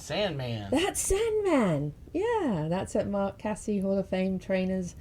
Sandman. That's Sandman. Yeah, that's at Mark Cassey Hall of Fame Trainers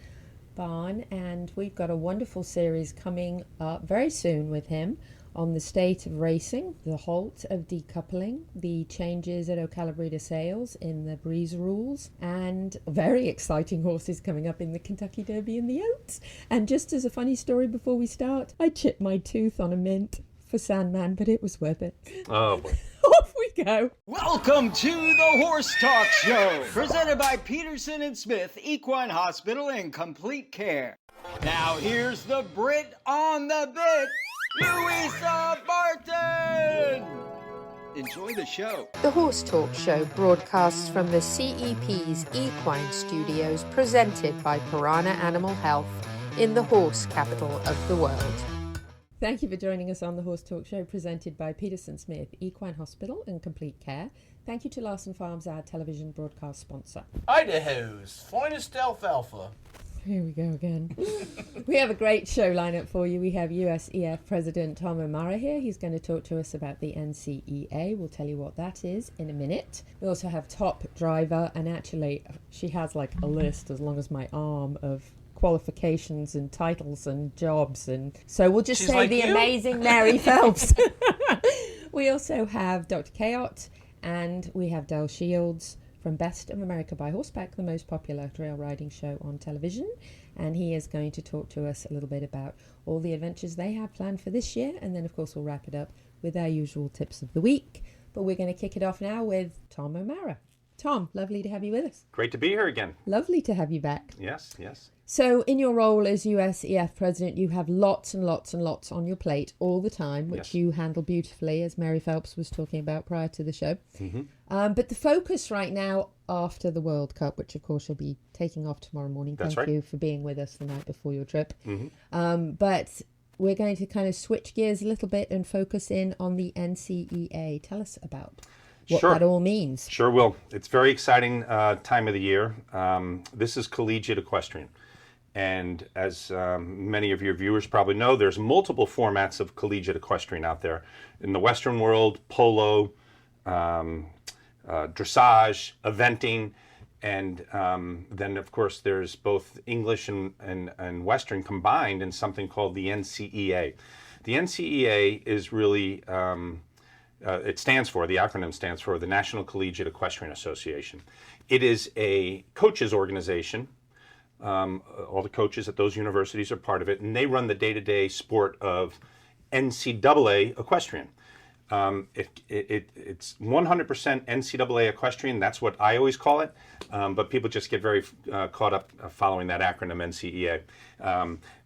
Barn, and we've got a wonderful series coming up very soon with him on the state of racing, the halt of decoupling, the changes at Ocala Breeder Sales in the breeze rules, and very exciting horses coming up in the Kentucky Derby and the Oaks. And just as a funny story before we start, I chipped my tooth on a mint for Sandman, but it was worth it. Oh, boy. Off we go. Welcome to the Horse Talk Show, presented by Peterson and Smith Equine Hospital and Complete Care. Now here's the Brit on the bit, Louisa Barton. Enjoy the show. The Horse Talk Show broadcasts from the CEP's Equine Studios, presented by Piranha Animal Health in the horse capital of the world. Thank you for joining us on the Horse Talk Show, presented by Peterson Smith Equine Hospital and Complete Care. Thank you to Larson Farms, our television broadcast sponsor. Idaho's finest alfalfa. Here we go again. We have a great show lineup for you. We have USEF President Tom O'Mara here. He's going to talk to us about the NCEA. We'll tell you what that is in a minute. We also have Top Driver, and actually she has like a list as long as my arm of qualifications and titles and jobs, and so we'll just say like the amazing Mary Phelps. We also have Dr. Chaot, and we have Del Shields from Best of America by Horseback, the most popular trail riding show on television, and he is going to talk to us a little bit about all the adventures they have planned for this year, and then of course we'll wrap it up with our usual tips of the week. But we're going to kick it off now with Tom O'Mara. Tom, lovely to have you with us. Great to be here again. Lovely to have you back. Yes, yes. So in your role as USEF President, you have lots and lots and lots on your plate all the time, which Yes. you handle beautifully, as Mary Phelps was talking about prior to the show. Mm-hmm. But the focus right now after the World Cup, which of course you'll be taking off tomorrow morning. That's Thank right. you for being with us the night before your trip. Mm-hmm. But we're going to kind of switch gears a little bit and focus in on the NCEA. Tell us about what Sure. that all means. Sure will. It's a very exciting time of the year. This is collegiate equestrian. And as many of your viewers probably know, there's multiple formats of collegiate equestrian out there. In the Western world, polo, dressage, eventing, and then of course there's both English and Western combined in something called the NCEA. The NCEA is really, the acronym stands for the National Collegiate Equestrian Association. It is a coaches organization. All the coaches at those universities are part of it, and they run the day-to-day sport of NCAA equestrian. It's 100% NCAA equestrian. That's what I always call it, but people just get very caught up following that acronym NCEA.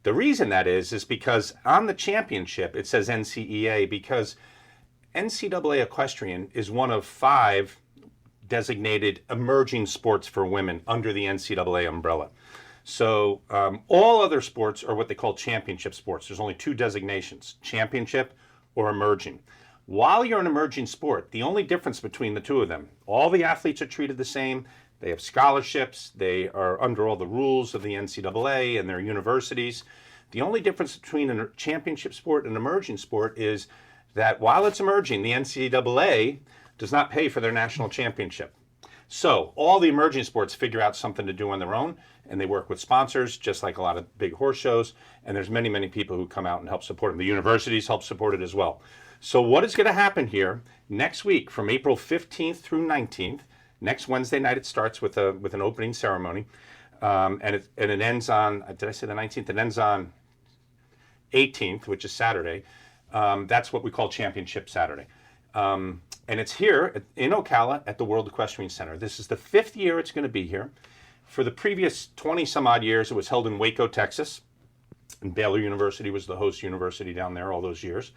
The reason that is because on the championship it says NCEA because NCAA equestrian is one of 5 designated emerging sports for women under the NCAA umbrella. So all other sports are what they call championship sports. There's only 2 designations, championship or emerging. While you're an emerging sport, the only difference between the 2 of them, all the athletes are treated the same. They have scholarships. They are under all the rules of the NCAA and their universities. The only difference between a championship sport and an emerging sport is that while it's emerging, the NCAA does not pay for their national championship. So all the emerging sports figure out something to do on their own, and they work with sponsors, just like a lot of big horse shows, and there's many, many people who come out and help support them. The universities help support it as well. So what is going to happen here next week from April 15th through 19th, next Wednesday night it starts with an opening ceremony, and it ends on, did I say the 19th? It ends on 18th, which is Saturday. That's what we call Championship Saturday. And it's here in Ocala at the World Equestrian Center. This is the 5th year it's going to be here. For the previous 20 some odd years, it was held in Waco, Texas. And Baylor University was the host university down there all those years.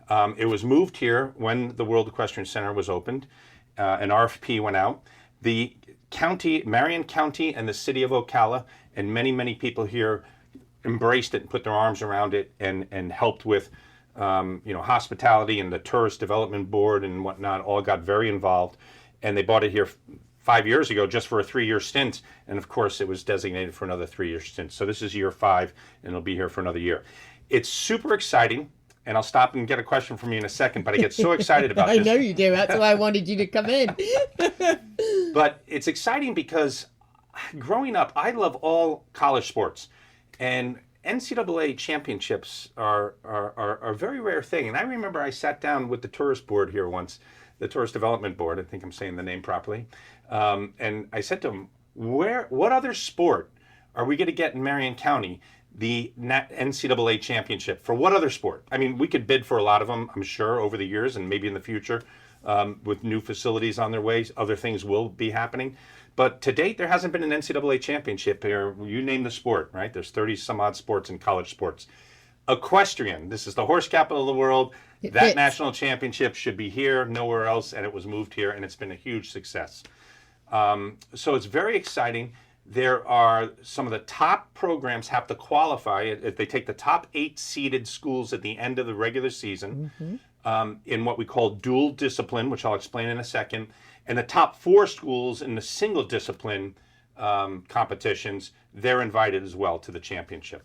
It was moved here when the World Equestrian Center was opened. An RFP went out. The county, Marion County and the city of Ocala, and many, many people here embraced it and put their arms around it and helped with hospitality, and the Tourist Development Board and whatnot all got very involved. And they bought it here 5 years ago just for a 3-year stint. And of course, it was designated for another 3-year stint. So this is year 5, and it'll be here for another year. It's super exciting. and I'll stop and get a question from you in a second, but I get so excited about I this. know you do. That's why I wanted you to come in. But it's exciting because growing up, I love all college sports, and NCAA championships are a very rare thing. And I remember I sat down with the tourist board here once, the tourist development board. I think I'm saying the name properly. And I said to them, what other sport are we going to get in Marion County the NCAA championship? For what other sport? I mean, we could bid for a lot of them, I'm sure, over the years and maybe in the future with new facilities on their way. Other things will be happening. But to date, there hasn't been an NCAA championship here. You name the sport, right? There's 30 some odd sports in college sports. Equestrian, this is the horse capital of the world. That national championship should be here, nowhere else, and it was moved here, and it's been a huge success. So it's very exciting. There are some of the top programs have to qualify. If they take the top 8 seeded schools at the end of the regular season in what we call dual discipline, which I'll explain in a second, and the top 4 schools in the single discipline competitions, they're invited as well to the championship.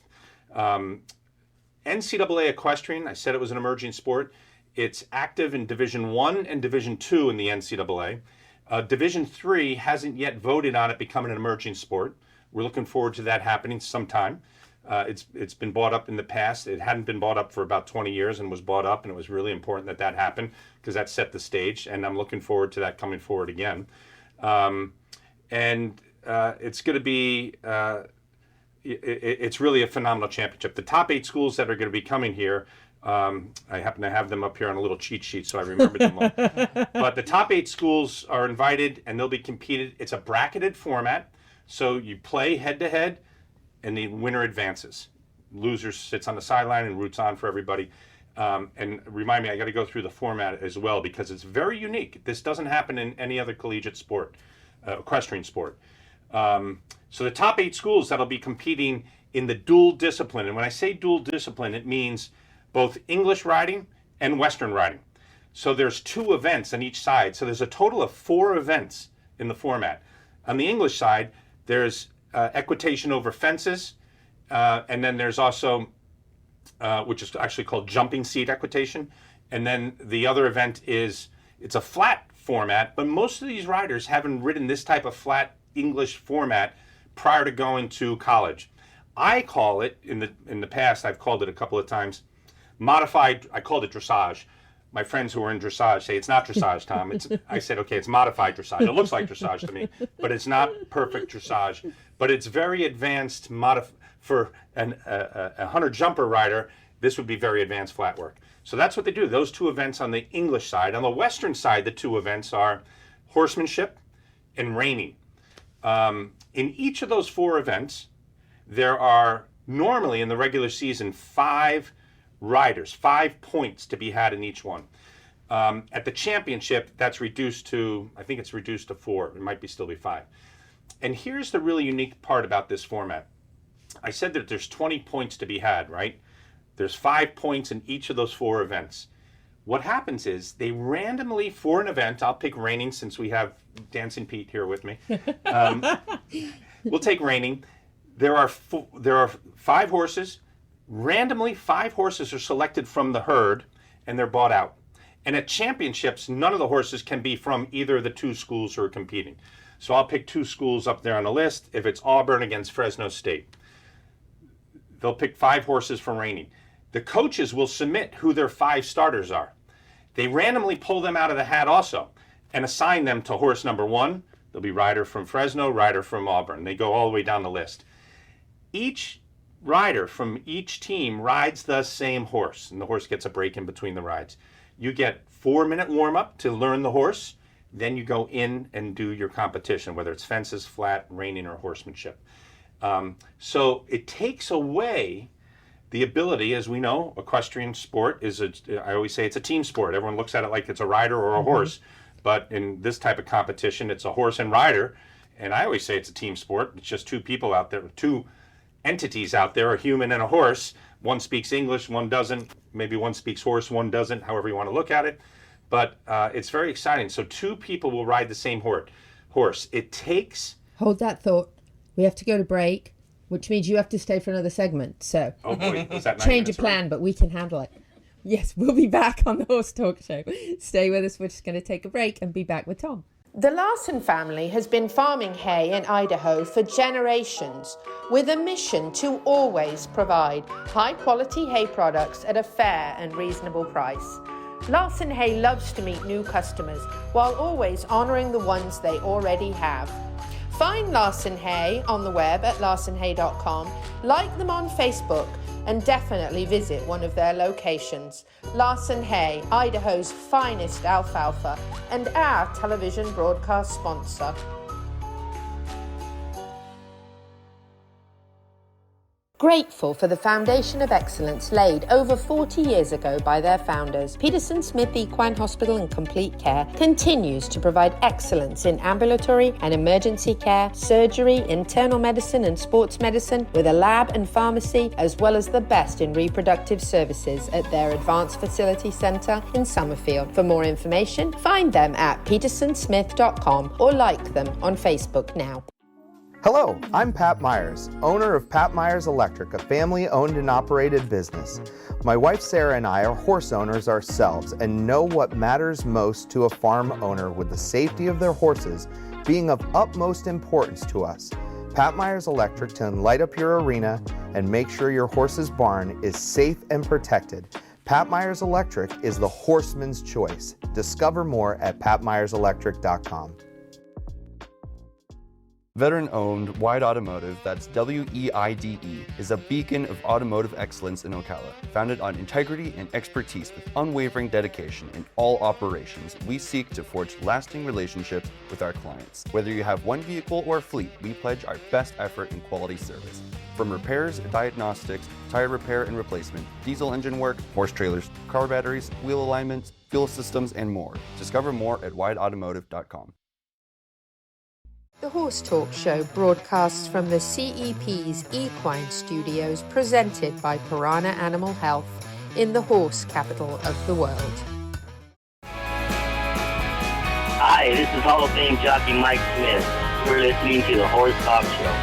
NCAA equestrian, I said it was an emerging sport. It's active in Division 1 and Division 2 in the NCAA. Division 3 hasn't yet voted on it becoming an emerging sport. We're looking forward to that happening sometime. It's been bought up in the past. It hadn't been bought up for about 20 years and was bought up, and it was really important that that happened because that set the stage, and I'm looking forward to that coming forward again. It's going to be, it's really a phenomenal championship. The top 8 schools that are going to be coming here, I happen to have them up here on a little cheat sheet, so I remembered them all. But the top 8 schools are invited, and they'll be competed. It's a bracketed format, so you play head-to-head, and the winner advances. Loser sits on the sideline and roots on for everybody. And remind me, I got to go through the format as well because it's very unique. This doesn't happen in any other collegiate sport, equestrian sport. So the top 8 schools that'll be competing in the dual discipline, and when I say dual discipline, it means both English riding and Western riding. So there's 2 events on each side. So there's a total of 4 events in the format. On the English side, there's equitation over fences, and then there's also, which is actually called jumping seat equitation. And then the other event is, it's a flat format, but most of these riders haven't ridden this type of flat English format prior to going to college. I call it, in the past, I've called it a couple of times, modified, I called it dressage. My friends who are in dressage say it's not dressage, Tom. I said, okay, it's modified dressage. It looks like dressage to me, but it's not perfect dressage. But it's very advanced for a hunter jumper rider. This would be very advanced flat work. So that's what they do. Those 2 events on the English side. On the Western side, the 2 events are horsemanship and reining. In each of those 4 events, there are normally in the regular season 5 riders, 5 points to be had in each one. At the championship, that's reduced to, I think it's reduced to 4. It might still be 5. And here's the really unique part about this format. I said that there's 20 points to be had, right? There's 5 points in each of those 4 events. What happens is they randomly, for an event, I'll pick reining since we have Dancing Pete here with me. We'll take reining. There are 5 horses. Randomly, 5 horses are selected from the herd, and they're bought out. And at championships, none of the horses can be from either of the 2 schools who are competing. So I'll pick 2 schools up there on the list. If it's Auburn against Fresno State, they'll pick 5 horses for reining. The coaches will submit who their 5 starters are. They randomly pull them out of the hat also and assign them to horse number 1. There'll be rider from Fresno, rider from Auburn. They go all the way down the list. Each rider from each team rides the same horse, and the horse gets a break in between the rides. You get 4-minute warm-up to learn the horse, then you go in and do your competition, whether it's fences, flat, reining, or horsemanship. So it takes away the ability, as we know, equestrian sport is, I always say it's a team sport. Everyone looks at it like it's a rider or a horse, but in this type of competition, it's a horse and rider, and I always say it's a team sport. It's just 2 people out there, 2 entities out there, a human and a horse. One speaks English, one doesn't. Maybe one speaks horse, one doesn't, however you want to look at it. But it's very exciting. So 2 people will ride the same horse. It takes... Hold that thought. We have to go to break, which means you have to stay for another segment. So oh boy, was that 9 change minutes your plan, already? but we can handle it. Yes, we'll be back on the Horse Talk Show. Stay with us. We're just going to take a break and be back with Tom. The Larson family has been farming hay in Idaho for generations, with a mission to always provide high-quality hay products at a fair and reasonable price. Larson Hay loves to meet new customers while always honouring the ones they already have. Find Larson Hay on the web at larsonhay.com, like them on Facebook, and definitely visit one of their locations. Larson Hay, Idaho's finest alfalfa, and our television broadcast sponsor. Grateful for the foundation of excellence laid over 40 years ago by their founders, Peterson Smith Equine Hospital and Complete Care continues to provide excellence in ambulatory and emergency care, surgery, internal medicine and sports medicine, with a lab and pharmacy, as well as the best in reproductive services at their Advanced Facility Center in Summerfield. For more information, find them at petersonsmith.com or like them on Facebook now. Hello, I'm Pat Myers, owner of Pat Myers Electric, a family-owned and operated business. My wife Sarah and I are horse owners ourselves and know what matters most to a farm owner, with the safety of their horses being of utmost importance to us. Pat Myers Electric can light up your arena and make sure your horse's barn is safe and protected. Pat Myers Electric is the horseman's choice. Discover more at patmyerselectric.com. Veteran-owned Wide Automotive, that's WEIDE, is a beacon of automotive excellence in Ocala. Founded on integrity and expertise with unwavering dedication in all operations, we seek to forge lasting relationships with our clients. Whether you have one vehicle or a fleet, we pledge our best effort in quality service. From repairs, diagnostics, tire repair and replacement, diesel engine work, horse trailers, car batteries, wheel alignments, fuel systems, and more. Discover more at wideautomotive.com. The Horse Talk Show broadcasts from the CEP's Equine Studios, presented by Piranha Animal Health in the horse capital of the world. Hi, this is Hall of Fame jockey Mike Smith. We're listening to the Horse Talk Show.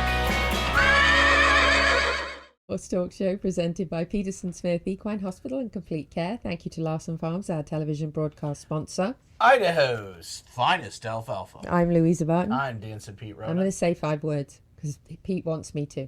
Horse Talk Show presented by Peterson Smith Equine Hospital and Complete Care. Thank you to Larson Farms, our television broadcast sponsor. Idaho's finest alfalfa. I'm Louisa Barton. I'm Dancing Pete Ronan. I'm going to say 5 words because Pete wants me to.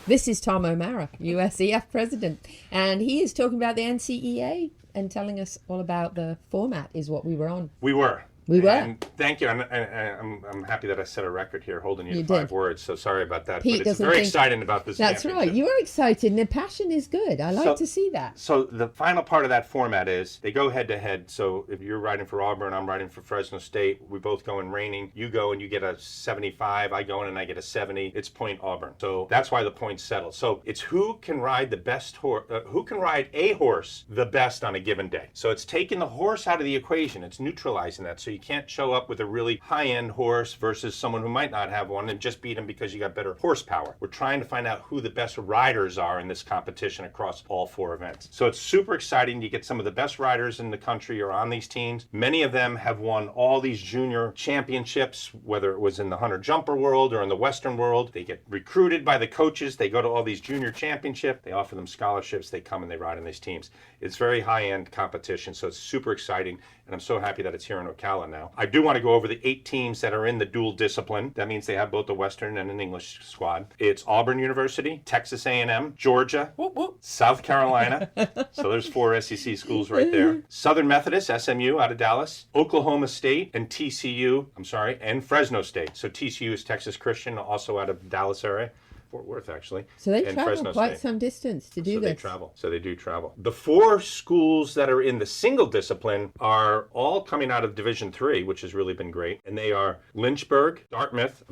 This is Tom O'Mara, USEF President, and he is talking about the NCEA and telling us all about the format is what we were on. We were. We were. And thank you. I'm happy that I set a record here holding you to 5 words, so sorry about that. Pete but it's very exciting about this That's right. You are excited, and the passion is good. I like to see that. So the final part of that format is they go head-to-head. So if you're riding for Auburn, I'm riding for Fresno State. We both go in reining. You go and you get a 75. I go in and I get a 70. It's point Auburn. So that's why the points settle. So it's who can ride the best horse, who can ride a horse the best on a given day. So it's taking the horse out of the equation. It's neutralizing that. So you can't show up with a really high-end horse versus someone who might not have one and just beat him because you got better horsepower. We're trying to find out who the best riders are in this competition across all 4 events. So it's super exciting. You get some of the best riders in the country are on these teams. Many of them have won all these junior championships, whether it was in the hunter jumper world or in the Western world. They get recruited by the coaches. They go to all these junior championships. They offer them scholarships. They come and they ride on these teams. It's very high-end competition, so it's super exciting, and I'm so happy that it's here in Ocala now. I do want to go over the 8 teams that are in the dual discipline. That means they have both a Western and an English squad. It's Auburn University, Texas A&M, Georgia, South Carolina. So there's 4 SEC schools right there. Southern Methodist, SMU out of Dallas, Oklahoma State, and and Fresno State. So TCU is Texas Christian, also out of Dallas area. Fort Worth, actually. So they and travel Fresno quite State. some distance to do this. So they do travel. The 4 schools that are in the single discipline are all coming out of Division III, which has really been great. And they are Lynchburg, Dartmouth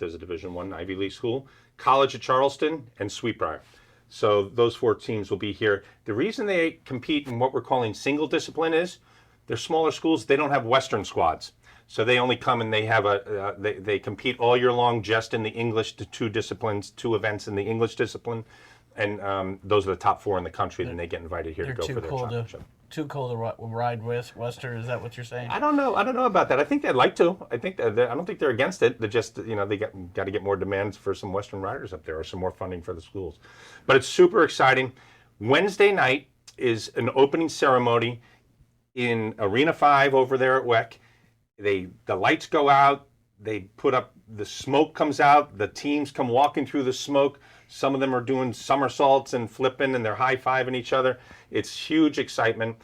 is a Division I Ivy League school, College of Charleston, and Sweetbriar. So those 4 teams will be here. The reason they compete in what we're calling single discipline is they're smaller schools. They don't have Western squads. So they only come and they have they compete all year long just in the English, the 2 disciplines, 2 events in the English discipline, and those are the top 4 in the country. Then they get invited here to go for their championship. Too cool to ride with Western. Is that what you're saying? I don't know about that. I think they'd like to. I don't think they're against it. They're just they got to get more demands for some Western riders up there or some more funding for the schools. But it's super exciting. Wednesday night is an opening ceremony in Arena 5 over there at WEC. The lights go out, they put up, the smoke comes out, the teams come walking through the smoke. Some of them are doing somersaults and flipping, and they're high-fiving each other. It's huge excitement.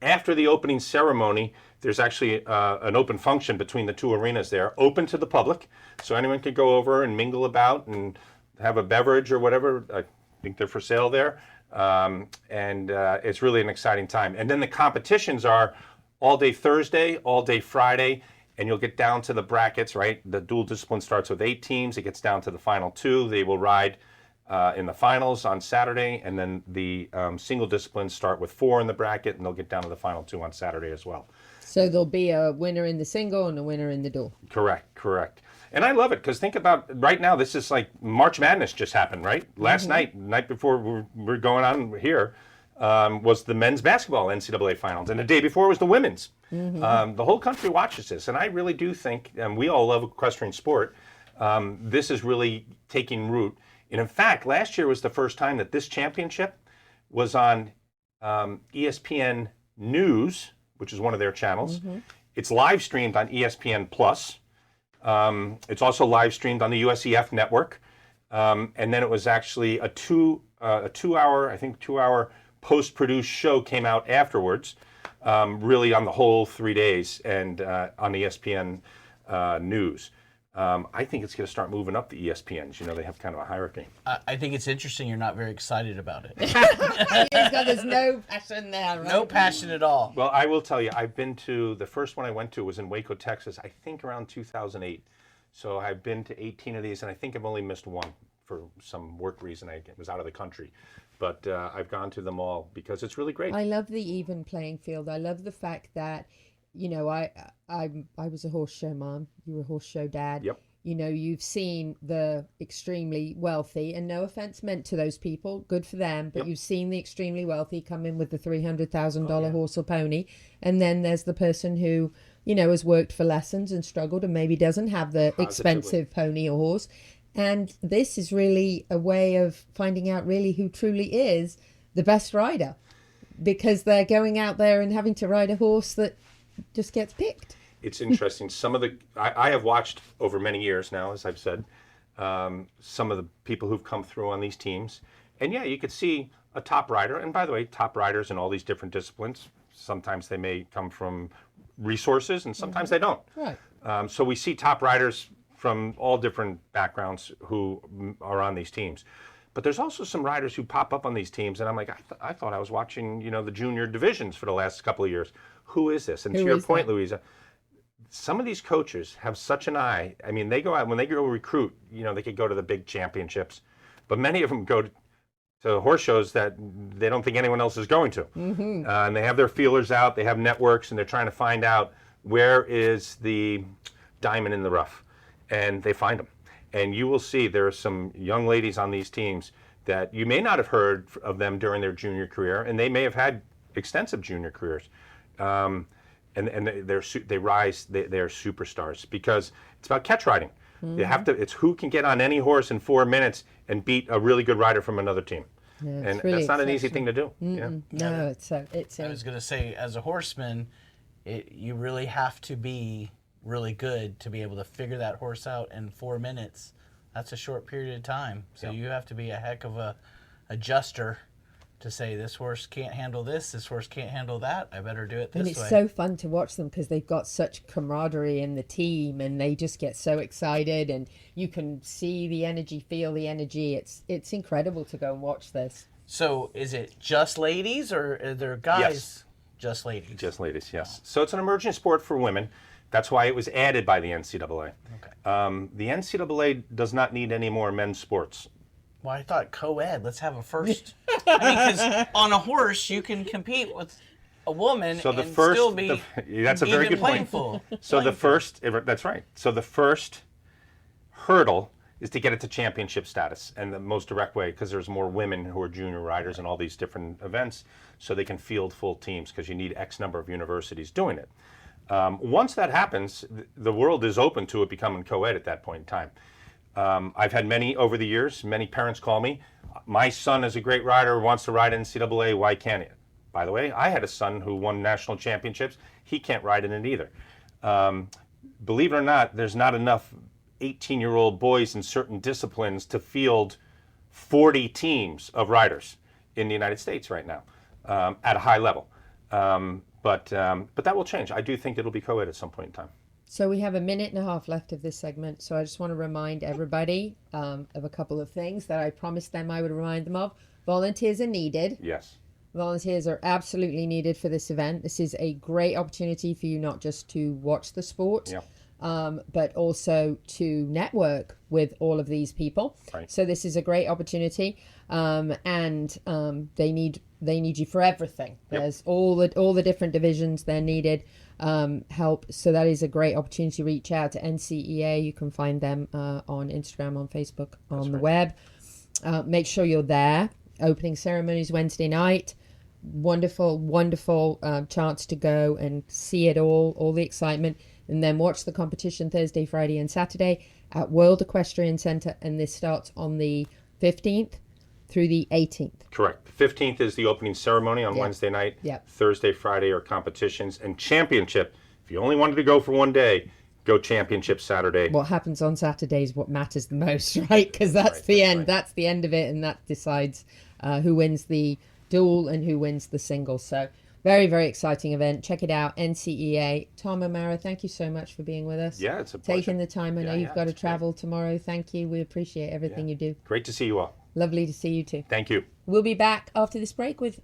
After the opening ceremony, there's actually an open function between the two arenas there, open to the public, so anyone could go over and mingle about and have a beverage or whatever. I think they're for sale there. It's really an exciting time. And then the competitions are all day Thursday, all day Friday, and you'll get down to the brackets, right? The dual discipline starts with 8 teams. It gets down to the final 2. They will ride in the finals on Saturday, and then the single disciplines start with 4 in the bracket, and they'll get down to the final 2 on Saturday as well. So there'll be a winner in the single and a winner in the dual. Correct. And I love it, because think about, right now, this is like March Madness just happened, right? Last night before we're going on here, was the men's basketball NCAA finals, and the day before was the women's. The whole country watches this, and I really do think, and we all love equestrian sport, this is really taking root. And in fact, last year was the first time that this championship was on ESPN News, which is one of their channels. It's live streamed on ESPN Plus. It's also live streamed on the USEF network. And then it was actually a two hour post-produced show came out afterwards, really on the whole 3 days, and on ESPN News. I think it's going to start moving up the ESPNs. You know, they have kind of a hierarchy. I think it's interesting you're not very excited about it. There's no passion there, right? No passion at all. Well, I will tell you, I've been to, the first one I went to was in Waco, Texas, I think around 2008. So I've been to 18 of these, and I think I've only missed one for some work reason. I was out of the country. But I've gone to them all because it's really great. I love the even playing field. I love the fact that, you know, I was a horse show mom. You were a horse show dad. Yep. You know, you've seen the extremely wealthy, and no offense meant to those people, good for them, but you've seen the extremely wealthy come in with the $300,000 horse or pony, and then there's the person who, you know, has worked for lessons and struggled and maybe doesn't have the expensive pony or horse. And this is really a way of finding out really who truly is the best rider, because they're going out there and having to ride a horse that just gets picked. It's interesting. Some of the, I have watched over many years now, as I've said, some of the people who've come through on these teams. And yeah, you could see a top rider. And by the way, top riders in all these different disciplines, sometimes they may come from resources and sometimes they don't. Right. So we see top riders from all different backgrounds who are on these teams. But there's also some riders who pop up on these teams, and I'm like, I thought I was watching, you know, the junior divisions for the last couple of years. Who is this? And to your point, Louisa, some of these coaches have such an eye. I mean, they go out, when they go recruit, you know, they could go to the big championships, but many of them go to horse shows that they don't think anyone else is going to. And they have their feelers out, they have networks, and they're trying to find out where is the diamond in the rough. And they find them. And you will see there are some young ladies on these teams that you may not have heard of them during their junior career, and they may have had extensive junior careers. And they're superstars because it's about catch riding. You have to. It's who can get on any horse in 4 minutes and beat a really good rider from another team. Yeah, and really that's not an easy thing to do. Yeah. No, it's I was going to say, as a horseman, you really have to be really good to be able to figure that horse out in 4 minutes. That's a short period of time. So you have to be a heck of a adjuster to say, this horse can't handle this horse can't handle that, I better do it this way. And it's so fun to watch them because they've got such camaraderie in the team, and they just get so excited, and you can see the energy, feel the energy. It's incredible to go and watch this. So is it just ladies, or are there guys? Yes. Just ladies. Just ladies, yes. So it's an emerging sport for women. That's why it was added by the NCAA. Okay. The NCAA does not need any more men's sports. Well, I thought co-ed. Let's have a first. I mean, because on a horse, you can compete with a woman So the and first, still be that's a very even good point. So playing the first, that's right. So the first hurdle is to get it to championship status, and the most direct way, because there's more women who are junior riders in all these different events, so they can field full teams, because you need X number of universities doing it. Once that happens, the world is open to it becoming co-ed at that point in time. I've had many over the years, many parents call me, My son is a great rider, wants to ride NCAA, why can't he? By the way, I had a son who won national championships. He can't ride in it either. Believe it or not, there's not enough 18-year-old boys in certain disciplines to field 40 teams of riders in the United States right now at a high level. But that will change. I do think it'll be co-ed at some point in time. So we have a minute and a half left of this segment. So I just want to remind everybody of a couple of things that I promised them I would remind them of. Volunteers are needed. Yes. Volunteers are absolutely needed for this event. This is a great opportunity for you not just to watch the sport, but also to network with all of these people. Right. So this is a great opportunity, and they need you for everything. Yep. There's all the different divisions. They're needed help. So that is a great opportunity to reach out to NCEA. You can find them on Instagram, on Facebook, on the web. Make sure you're there. Opening ceremonies Wednesday night. Wonderful chance to go and see it all the excitement, and then watch the competition Thursday, Friday and Saturday at World Equestrian Center, and this starts on the 15th through the 18th. Correct. 15th is the opening ceremony on Wednesday night. Yep. Thursday, Friday are competitions, and championship, if you only wanted to go for one day, go championship Saturday. What happens on Saturday is what matters the most, right? Because that's the end. Right. That's the end of it, and that decides who wins the duel and who wins the single. So very, very exciting event. Check it out, NCEA. Tom O'Mara, thank you so much for being with us. Yeah, it's a pleasure. Taking the time. I know you've got to travel tomorrow. Thank you. We appreciate everything you do. Great to see you all. Lovely to see you too. Thank you. We'll be back after this break with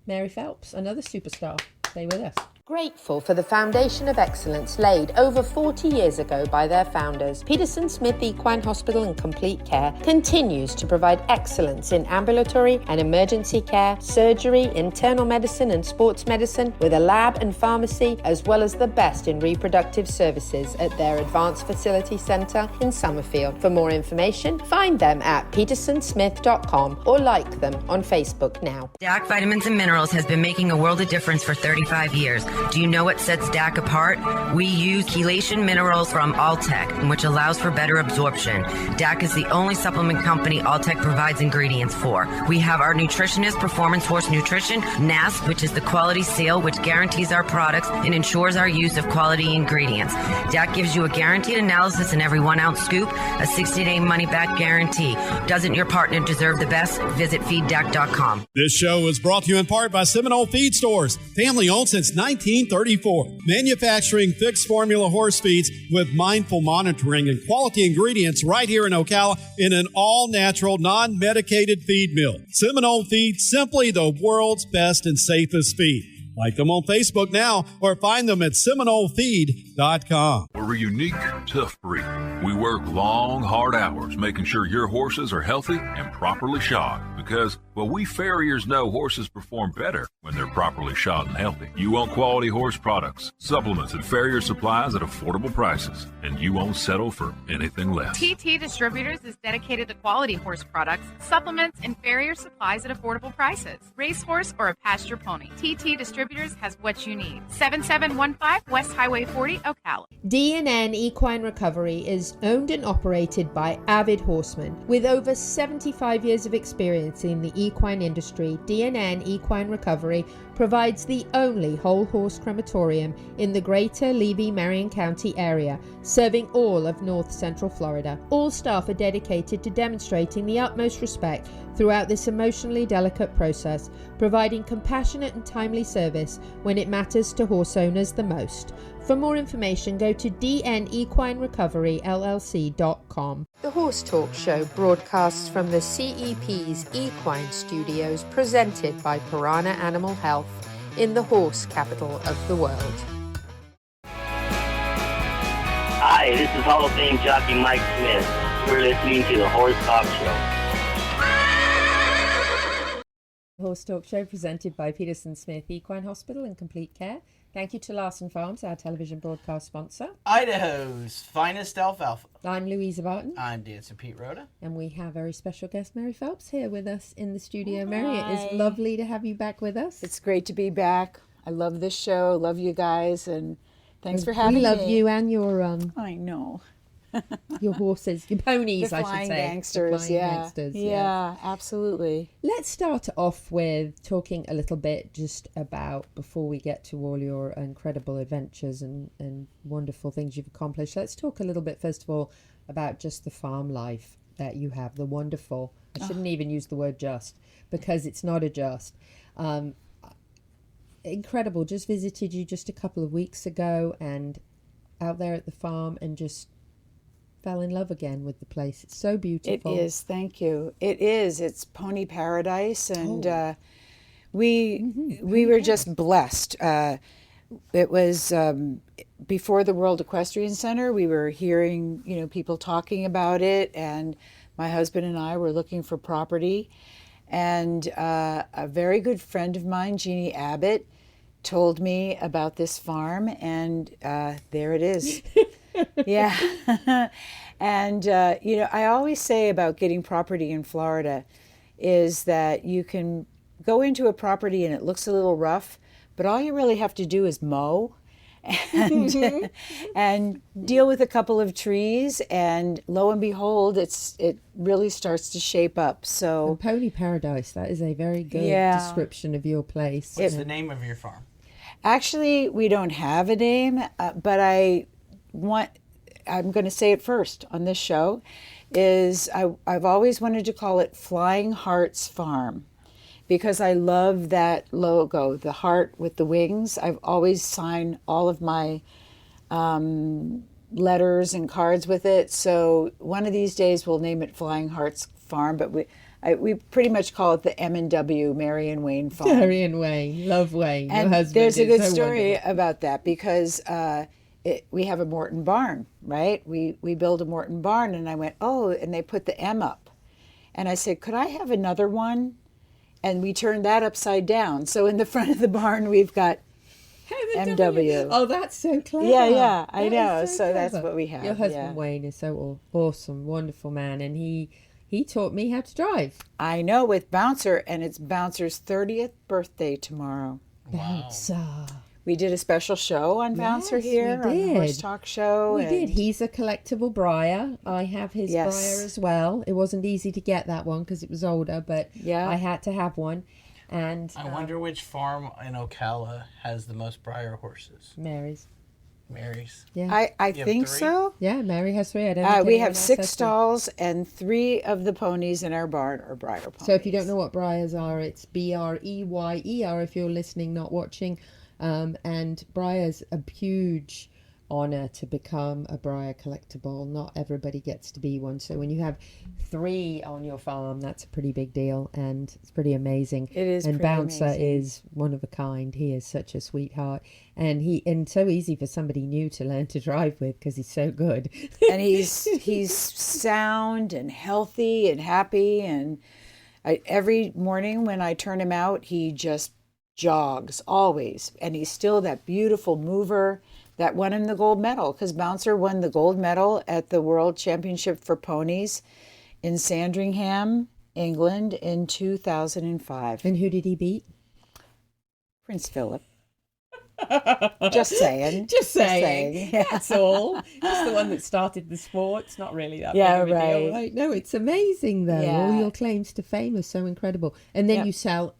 Mary Phelps, another superstar. Stay with us. Grateful for the foundation of excellence laid over 40 years ago by their founders, Peterson Smith Equine Hospital and Complete Care continues to provide excellence in ambulatory and emergency care, surgery, internal medicine and sports medicine, with a lab and pharmacy, as well as the best in reproductive services at their Advanced Facility Centre in Summerfield. For more information, find them at petersonsmith.com or like them on Facebook now. DAC Vitamins and Minerals has been making a world of difference for 35 years. Do you know what sets DAC apart? We use chelation minerals from Alltech, which allows for better absorption. DAC is the only supplement company Alltech provides ingredients for. We have our nutritionist, Performance Horse Nutrition, NASP, which is the quality seal, which guarantees our products and ensures our use of quality ingredients. DAC gives you a guaranteed analysis in every 1 ounce scoop, a 60-day money-back guarantee. Doesn't your partner deserve the best? Visit feeddac.com. This show is brought to you in part by Seminole Feed Stores, family owned since 1934, manufacturing fixed formula horse feeds with mindful monitoring and quality ingredients right here in Ocala in an all-natural, non-medicated feed mill. Seminole Feed, simply the world's best and safest feed. Like them on Facebook now or find them at SeminoleFeed.com. We're a unique, tough breed. We work long, hard hours making sure your horses are healthy and properly shod because, well, we farriers know horses perform better when they're properly shod and healthy. You want quality horse products, supplements, and farrier supplies at affordable prices, and you won't settle for anything less. TT Distributors is dedicated to quality horse products, supplements, and farrier supplies at affordable prices. Racehorse or a pasture pony, TT Distributors has what you need. 7715 West Highway 40, Ocala. D&N Equine Recovery is owned and operated by avid horsemen. With over 75 years of experience in the equine industry, D&N Equine Recovery provides the only whole horse crematorium in the greater Levy-Marion County area, serving all of north central Florida. All staff are dedicated to demonstrating the utmost respect throughout this emotionally delicate process, providing compassionate and timely service when it matters to horse owners the most. For more information, go to dnequinerecoveryllc.com. The Horse Talk Show broadcasts from the CEP's Equine Studios, presented by Piranha Animal Health in the horse capital of the world. Hi, this is Hall of Fame jockey Mike Smith. You're listening to the Horse Talk Show. Horse Talk Show presented by Peterson Smith Equine Hospital and Complete Care. Thank you to Larson Farms, our television broadcast sponsor. Idaho's finest alfalfa. I'm Louisa Barton. I'm Dancer Pete Rhoda. And we have very special guest Mary Phelps here with us in the studio. Mary, it is lovely to have you back with us. It's great to be back. I love this show, love you guys, and thanks for having me. We love you and your run. I know. Your horses, your ponies, The I should flying say. gangsters, The flying yeah. gangsters, Yeah, absolutely. Let's start off with talking a little bit just about, before we get to all your incredible adventures and wonderful things you've accomplished, let's talk a little bit, first of all, about just the farm life that you have, the wonderful. I shouldn't even use the word just, because it's not a just. Incredible. Just visited you just a couple of weeks ago and out there at the farm and just fell in love again with the place. It's so beautiful. It is, thank you. It is. It's pony paradise, and we were just blessed. It was before the World Equestrian Center. We were hearing, people talking about it, and my husband and I were looking for property. And a very good friend of mine, Jeannie Abbott, told me about this farm, and there it is. Yeah. And, I always say about getting property in Florida is that you can go into a property and it looks a little rough, but all you really have to do is mow and, and deal with a couple of trees, and lo and behold, it really starts to shape up. So And Pony Paradise, that is a very good description of your place. What's the name of your farm? Actually, we don't have a name, but I'm going to say it first on this show, is I've always wanted to call it Flying Hearts Farm, because I love that logo, the heart with the wings. I've always signed all of my letters and cards with it. So one of these days we'll name it Flying Hearts Farm, but we pretty much call it the M&W, Mary and Wayne Farm. Mary and Wayne, love Wayne. And Your husband there's a is good so story wonderful. about that, because we have a Morton barn, right? We build a Morton barn, and I went, and they put the M up. And I said, could I have another one? And we turned that upside down. So in the front of the barn, we've got MW. Oh, that's so clever. Yeah, I That know. is So that's clever. what we have. Your husband yeah. Wayne is so awesome, wonderful man, and he taught me how to drive. I know, with Bouncer, and it's Bouncer's 30th birthday tomorrow. Bouncer. We did a special show on Bouncer Yes, here we on the did. Horse Talk Show. We and did. He's a collectible Briar. I have his Yes. Briar as well. It wasn't easy to get that one because it was older, but I had to have one. And I wonder which farm in Ocala has the most Briar horses. Mary's. Mary's. Yeah. I You have think 3? so. Yeah, Mary has 3. I don't think We anyone have else 6 has 3. stalls, and 3 of the ponies in our barn are Briar ponies. So if you don't know what Briars are, it's Breyer if you're listening, not watching. And Briar's a huge honor to become a Briar collectible. Not everybody gets to be one. So when you have 3 on your farm, that's a pretty big deal, and it's pretty amazing. It is And pretty Bouncer amazing. is one of a kind. He is such a sweetheart, and so easy for somebody new to learn to drive with because he's so good. And he's sound and healthy and happy, and every morning when I turn him out, he just jogs always, and he's still that beautiful mover that won him the gold medal, because Bouncer won the gold medal at the World Championship for Ponies in Sandringham, England in 2005. And who did he beat? Prince Philip. Just saying. Just saying. Yeah. That's all. Just the one that started the sport. It's not really that big of a deal, right. right? No, it's amazing though. Yeah. All your claims to fame are so incredible. And then Yep. you sell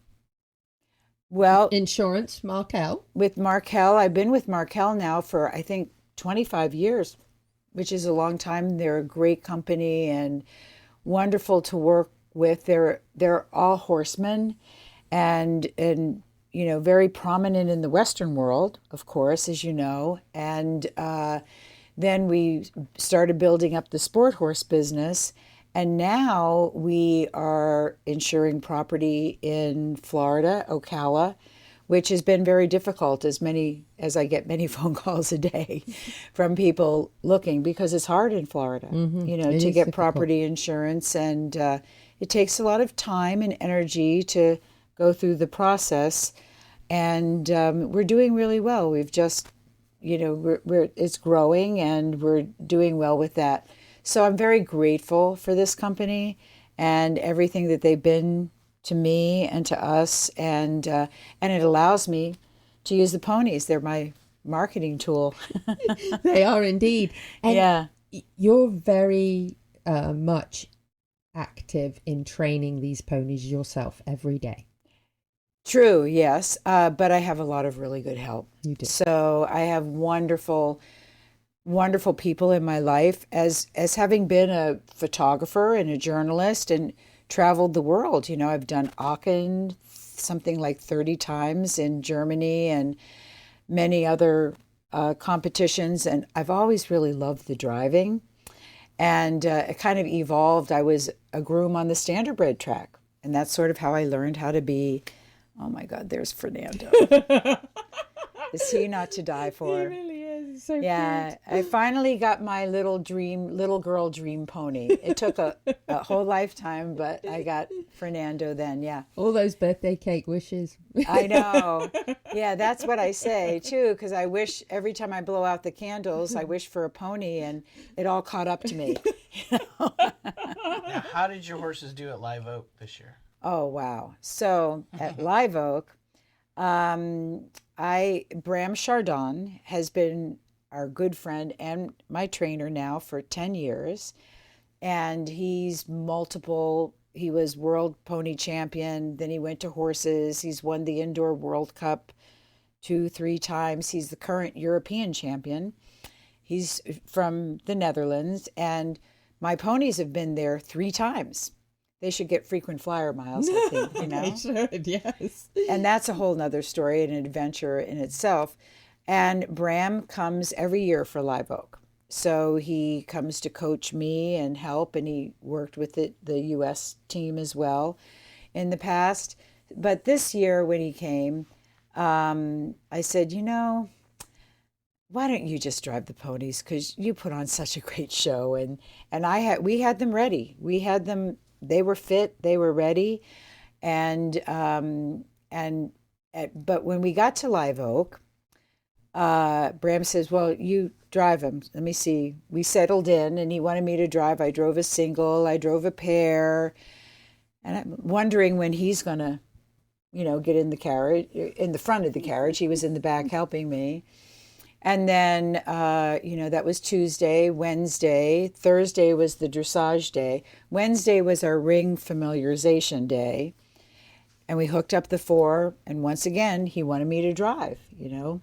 Well, insurance, Markel. with Markel, I've been with Markel now for, I think, 25 years, which is a long time. They're a great company and wonderful to work with. They're all horsemen, and very prominent in the Western world, of course, as you know. And then we started building up the sport horse business. And now we are insuring property in Florida, Ocala, which has been very difficult, as I get many phone calls a day from people looking, because it's hard in Florida, It to is get difficult. property insurance. And it takes a lot of time and energy to go through the process. And we're doing really well. We've just, it's growing, and we're doing well with that. So I'm very grateful for this company and everything that they've been to me and to us, and it allows me to use the ponies. They're my marketing tool. They are indeed. And Yeah. you're very much active in training these ponies yourself every day. True, yes, but I have a lot of really good help. You do. So I have wonderful people in my life. As having been a photographer and a journalist and traveled the world, you know, I've done Aachen something like 30 times in Germany and many other competitions, and I've always really loved the driving. And it kind of evolved. I was a groom on the standardbred track, and that's sort of how I learned how to be. Oh my God, there's Fernando. Is he not to die for? He really is. He's so yeah, cute. I finally got my little girl dream pony. It took a whole lifetime, but I got Fernando then, yeah. All those birthday cake wishes. I know. Yeah, that's what I say too, because I wish every time I blow out the candles, I wish for a pony, and it all caught up to me. Now, how did your horses do at Live Oak this year? Oh, wow. So at Live Oak, Bram Chardon has been our good friend and my trainer now for 10 years. And he's multiple, he was world pony champion. Then he went to horses. He's won the Indoor World Cup 2-3 times. He's the current European champion. He's from the Netherlands. And my ponies have been there 3 times. They should get frequent flyer miles, I think, you know? They should, yes. And that's a whole nother story and an adventure in itself. And Bram comes every year for Live Oak. So he comes to coach me and help, and he worked with the U.S. team as well in the past. But this year when he came, I said, you know, why don't you just drive the ponies? Because you put on such a great show. And we had them ready. We had them. They were fit, they were ready, but when we got to Live Oak, Bram says, well, you drive them. Let me see. We settled in, and he wanted me to drive. I drove a single, I drove a pair, and I'm wondering when he's going to, you know, get in the carriage, in the front of the carriage. He was in the back helping me. And then, you know, that was Tuesday, Wednesday. Thursday was the dressage day. Wednesday was our ring familiarization day. And we hooked up the 4. And once again, he wanted me to drive, you know.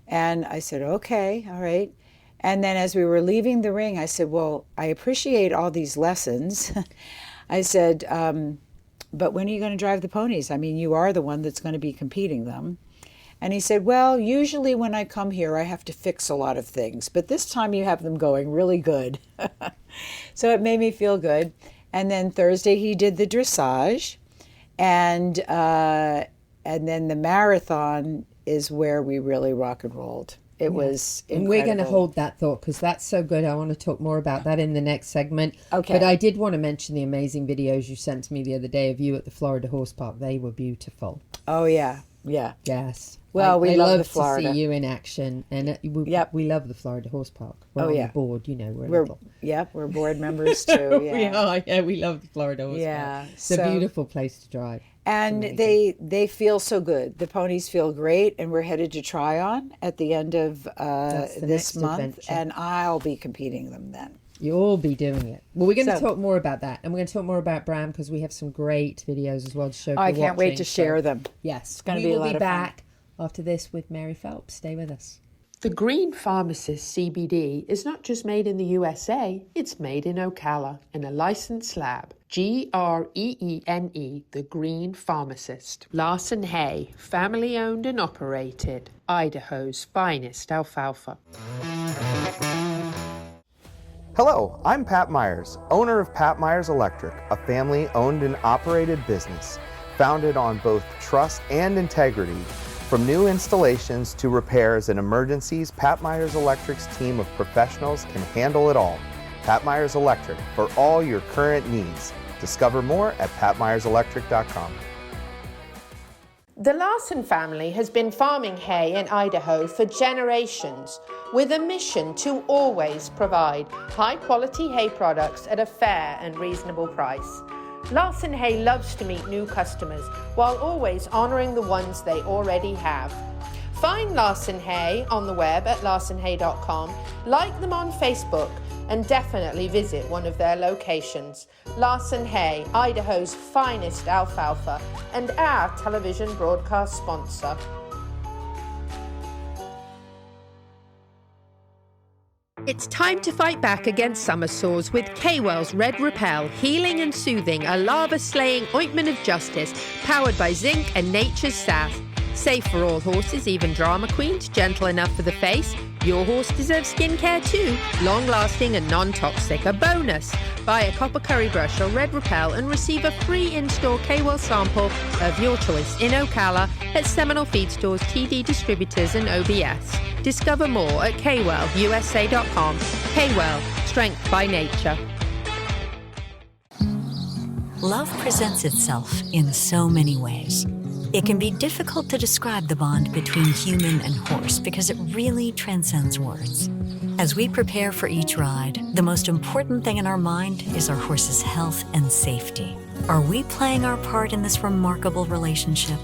And I said, okay, all right. And then as we were leaving the ring, I said, well, I appreciate all these lessons. I said, but when are you going to drive the ponies? I mean, you are the one that's going to be competing them. And he said, well, usually when I come here, I have to fix a lot of things. But this time you have them going really good. So it made me feel good. And then Thursday he did the dressage. And then the marathon is where we really rock and rolled. It was incredible. And we're going to hold that thought because that's so good. I want to talk more about that in the next segment. Okay. But I did want to mention the amazing videos you sent to me the other day of you at the Florida Horse Park. They were beautiful. Oh, yeah. Yeah. Yes. Well, we love the to Florida. see you in action, and we love the Florida Horse Park. We're on the board, you know. We're board members too. Yeah. We are. Yeah, we love the Florida Horse Park. Yeah, It's a beautiful place to drive. And they feel so good. The ponies feel great, and we're headed to Tryon at the end of this month, adventure. and I'll be competing them then. You'll be doing it. Well, we're going to talk more about that, and we're going to talk more about Bram because we have some great videos as well to show. I can't wait to share them. Yes, it's going to be a lot of fun. We will be back after this with Mary Phelps. Stay with us. The Green Pharmacist CBD is not just made in the USA, it's made in Ocala in a licensed lab. GREENE, The Green Pharmacist. Larson Hay, family owned and operated. Idaho's finest alfalfa. Hello, I'm Pat Myers, owner of Pat Myers Electric, a family-owned and operated business founded on both trust and integrity. From new installations to repairs and emergencies, Pat Myers Electric's team of professionals can handle it all. Pat Myers Electric, for all your current needs. Discover more at patmyerselectric.com. The Larson family has been farming hay in Idaho for generations with a mission to always provide high-quality hay products at a fair and reasonable price. Larson Hay loves to meet new customers while always honoring the ones they already have. Find Larson Hay on the web at larsonhay.com, like them on Facebook, and definitely visit one of their locations. Larson Hay, Idaho's finest alfalfa, and our television broadcast sponsor. It's time to fight back against summer sores with K-Well's Red Repel, healing and soothing, a lava-slaying ointment of justice, powered by zinc and nature's sass. Safe for all horses, even drama queens, gentle enough for the face. Your horse deserves skincare too, long-lasting and non-toxic. A bonus! Buy a copper curry brush or Red Repel and receive a free in-store K-Well sample of your choice in Ocala at Seminole Feed Stores, TD Distributors and OBS. Discover more at kwellusa.com. K-Well, strength by nature. Love presents itself in so many ways. It can be difficult to describe the bond between human and horse because it really transcends words. As we prepare for each ride, the most important thing in our mind is our horse's health and safety. Are we playing our part in this remarkable relationship?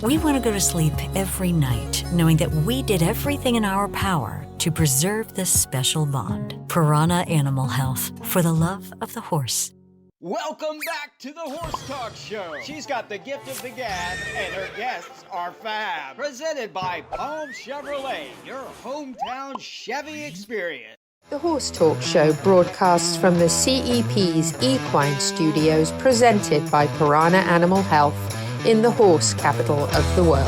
We want to go to sleep every night knowing that we did everything in our power to preserve this special bond. Piranha Animal Health, for the love of the horse. Welcome back to the Horse Talk Show. She's got the gift of the gab, and her guests are fab. Presented by Palm Chevrolet, your hometown Chevy experience. The Horse Talk Show broadcasts from the CEP's Equine Studios, presented by Piranha Animal Health in the horse capital of the world.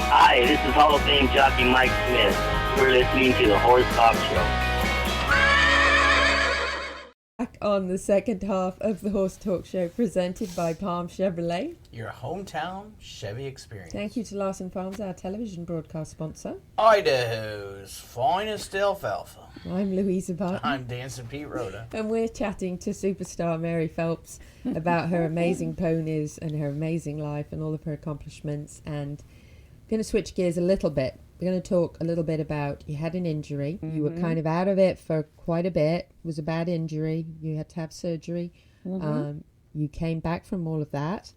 Hi, this is Hall of Fame jockey Mike Smith. We're listening to the Horse Talk Show. Back on the second half of the Horse Talk Show, presented by Palm Chevrolet. Your hometown Chevy experience. Thank you to Larson Farms, our television broadcast sponsor. Idaho's finest alfalfa. I'm Louisa Barton. I'm Dancing Pete Rhoda. And we're chatting to superstar Mary Phelps about her amazing ponies and her amazing life and all of her accomplishments. And I'm going to switch gears a little bit. We're going to talk a little bit about, you had an injury. You were kind of out of it for quite a bit. It was a bad injury. You had to have surgery. You came back from all of that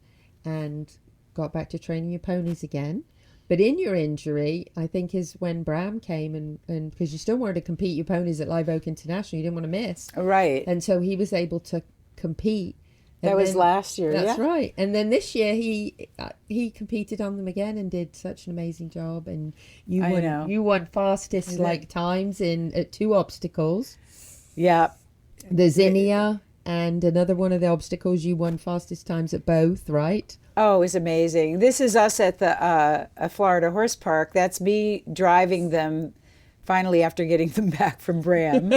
and got back to training your ponies again. But in your injury, I think is when Bram came and because you still wanted to compete your ponies at Live Oak International. You didn't want to miss. Right. And so he was able to compete. That was last year, That's right. And then this year he competed on them again and did such an amazing job. And you won fastest times at 2 obstacles. Yeah. The Zinnia and another one of the obstacles you won fastest times at both, right? Oh, it was amazing. This is us at the Florida Horse Park. That's me driving them finally after getting them back from Bram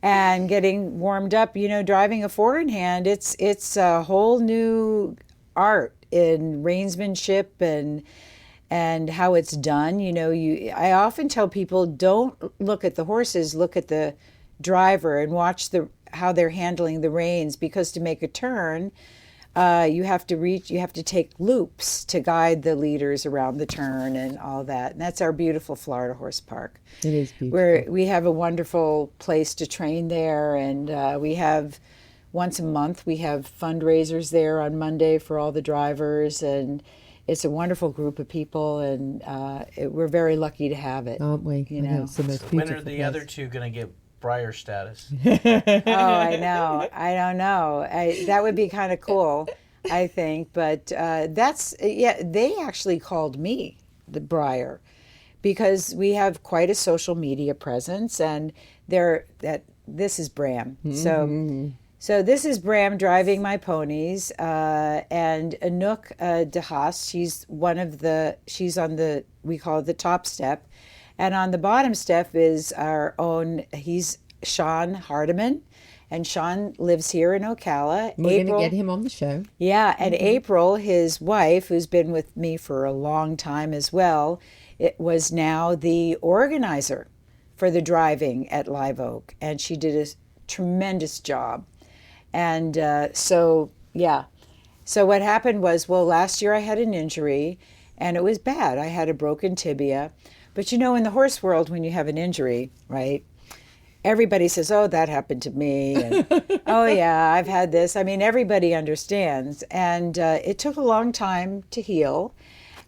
and getting warmed up. You know, driving a 4-in-hand, it's a whole new art in reinsmanship and how it's done. You know, I often tell people, don't look at the horses, look at the driver and watch how they're handling the reins, because to make a turn, you have to take loops to guide the leaders around the turn and all that. And that's our beautiful Florida Horse Park. It is beautiful. Where we have a wonderful place to train there, and we have once a month we have fundraisers there on Monday for all the drivers, and it's a wonderful group of people, and we're very lucky to have it. Aren't we? You know, When are the other two going to get Briar status? Oh, I know. I don't know. That would be kind of cool, I think. But they actually called me the Briar because we have quite a social media presence, and this is Bram. So this is Bram driving my ponies, and Anouk DeHaas. She's on we call it the top step. And on the bottom step is our own, he's Sean Hardiman. And Sean lives here in Ocala. We're going to get him on the show. Yeah, and April, his wife, who's been with me for a long time as well, it was now the organizer for the driving at Live Oak. And she did a tremendous job. And so what happened was, last year I had an injury, and it was bad. I had a broken tibia. But you know, in the horse world, when you have an injury, right, everybody says, oh, that happened to me. And, oh, yeah, I've had this. I mean, everybody understands. And it took a long time to heal.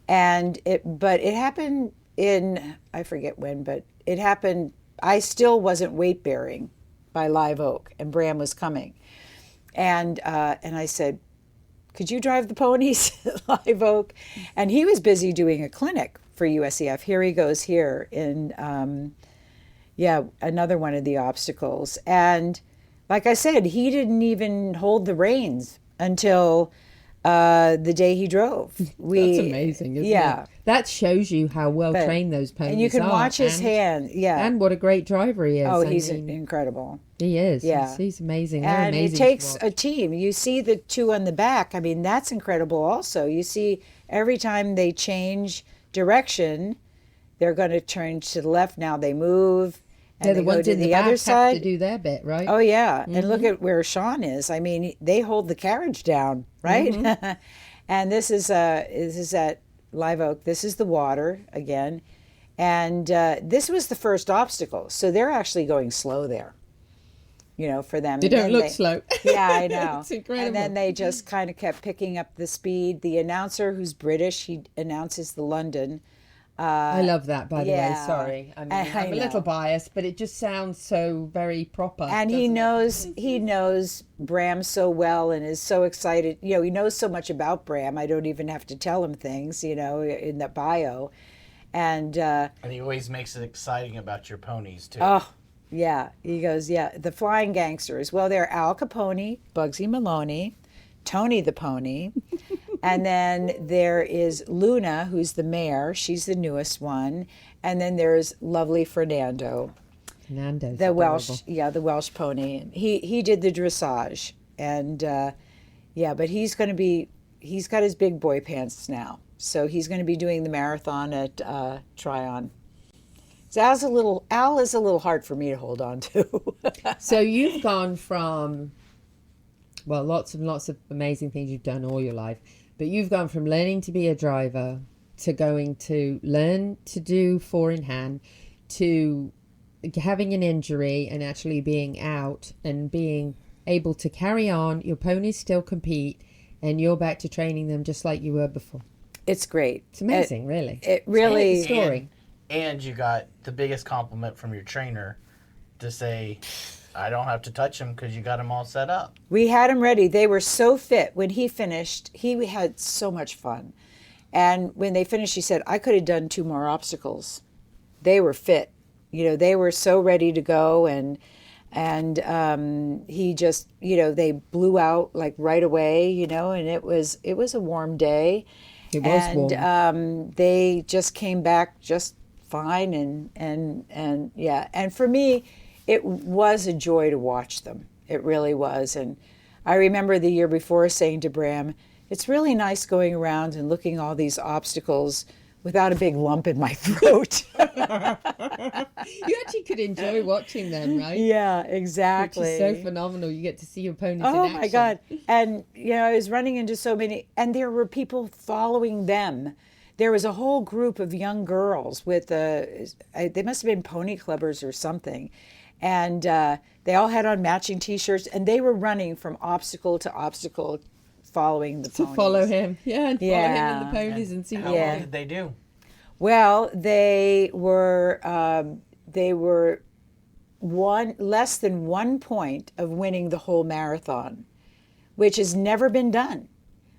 But it happened I forget when, but it happened, I still wasn't weight bearing by Live Oak, and Bram was coming. And I said, could you drive the ponies at Live Oak? And he was busy doing a clinic for USEF. Here he goes here in, another one of the obstacles. And like I said, he didn't even hold the reins until the day he drove. That's amazing, isn't it? That shows you how well trained those ponies are. And you can watch his hand, and what a great driver he is. Oh, he's incredible. He is. Yeah. He's amazing. They're And amazing it takes a team. You see the two on the back. I mean, that's incredible also. You see every time they change direction, they're going to turn to the left. Now they move. And the they ones go to in the the other back side. have to do their bit, right? Oh, yeah. And look at where Sean is. I mean, they hold the carriage down, right? And this is at Live Oak. This is the water again. And this was the first obstacle. So they're actually going slow there, for them. They don't look slow. Yeah, I know. It's incredible. And then they just kind of kept picking up the speed. The announcer, who's British, he announces the London. I love that, by the way. yeah. Sorry. I mean, I I'm a little know. biased, but it just sounds so very proper. And he knows Bram so well and is so excited. He knows so much about Bram. I don't even have to tell him things, in the bio. And he always makes it exciting about your ponies, too. oh, yeah. He goes, the flying gangsters. Well, they're Al Capone, Bugsy Maloney, Tony the Pony. And then there is Luna, who's the mare. She's the newest one. And then there's lovely Fernando. Fernando's the Welsh, adorable. the Welsh pony. He did the dressage, and but he's got his big boy pants now, so he's going to be doing the marathon at Tryon. So Al is a little hard for me to hold on to. So you've gone from, well, lots and lots of amazing things you've done all your life, but you've gone from learning to be a driver to going to learn to do four in hand to having an injury and actually being out and being able to carry on. Your ponies still compete and you're back to training them just like you were before. It's great. It's amazing, really. It really It's a great story. And you got the biggest compliment from your trainer to say, I don't have to touch them because you got them all set up. We had them ready. They were so fit. When he finished, he had so much fun. And when they finished, he said, I could have done 2 more obstacles. They were fit. They were so ready to go. And he just, they blew out like right away, and it was a warm day. It was warm. And they just came back just fine. And for me, it was a joy to watch them. It really was. And I remember the year before saying to Bram, it's really nice going around and looking all these obstacles without a big lump in my throat. You actually could enjoy watching them, right? Yeah, exactly. Which is so phenomenal. You get to see your ponies in Oh action. my God. And, I was running into so many, and there were people following them. There was a whole group of young girls with, they must have been pony clubbers or something. And they all had on matching T-shirts, and they were running from obstacle to obstacle, following the ponies. To follow him. Yeah, and follow him and the ponies and see How what long did they do? Well, they were less than 1 point of winning the whole marathon, which has never been done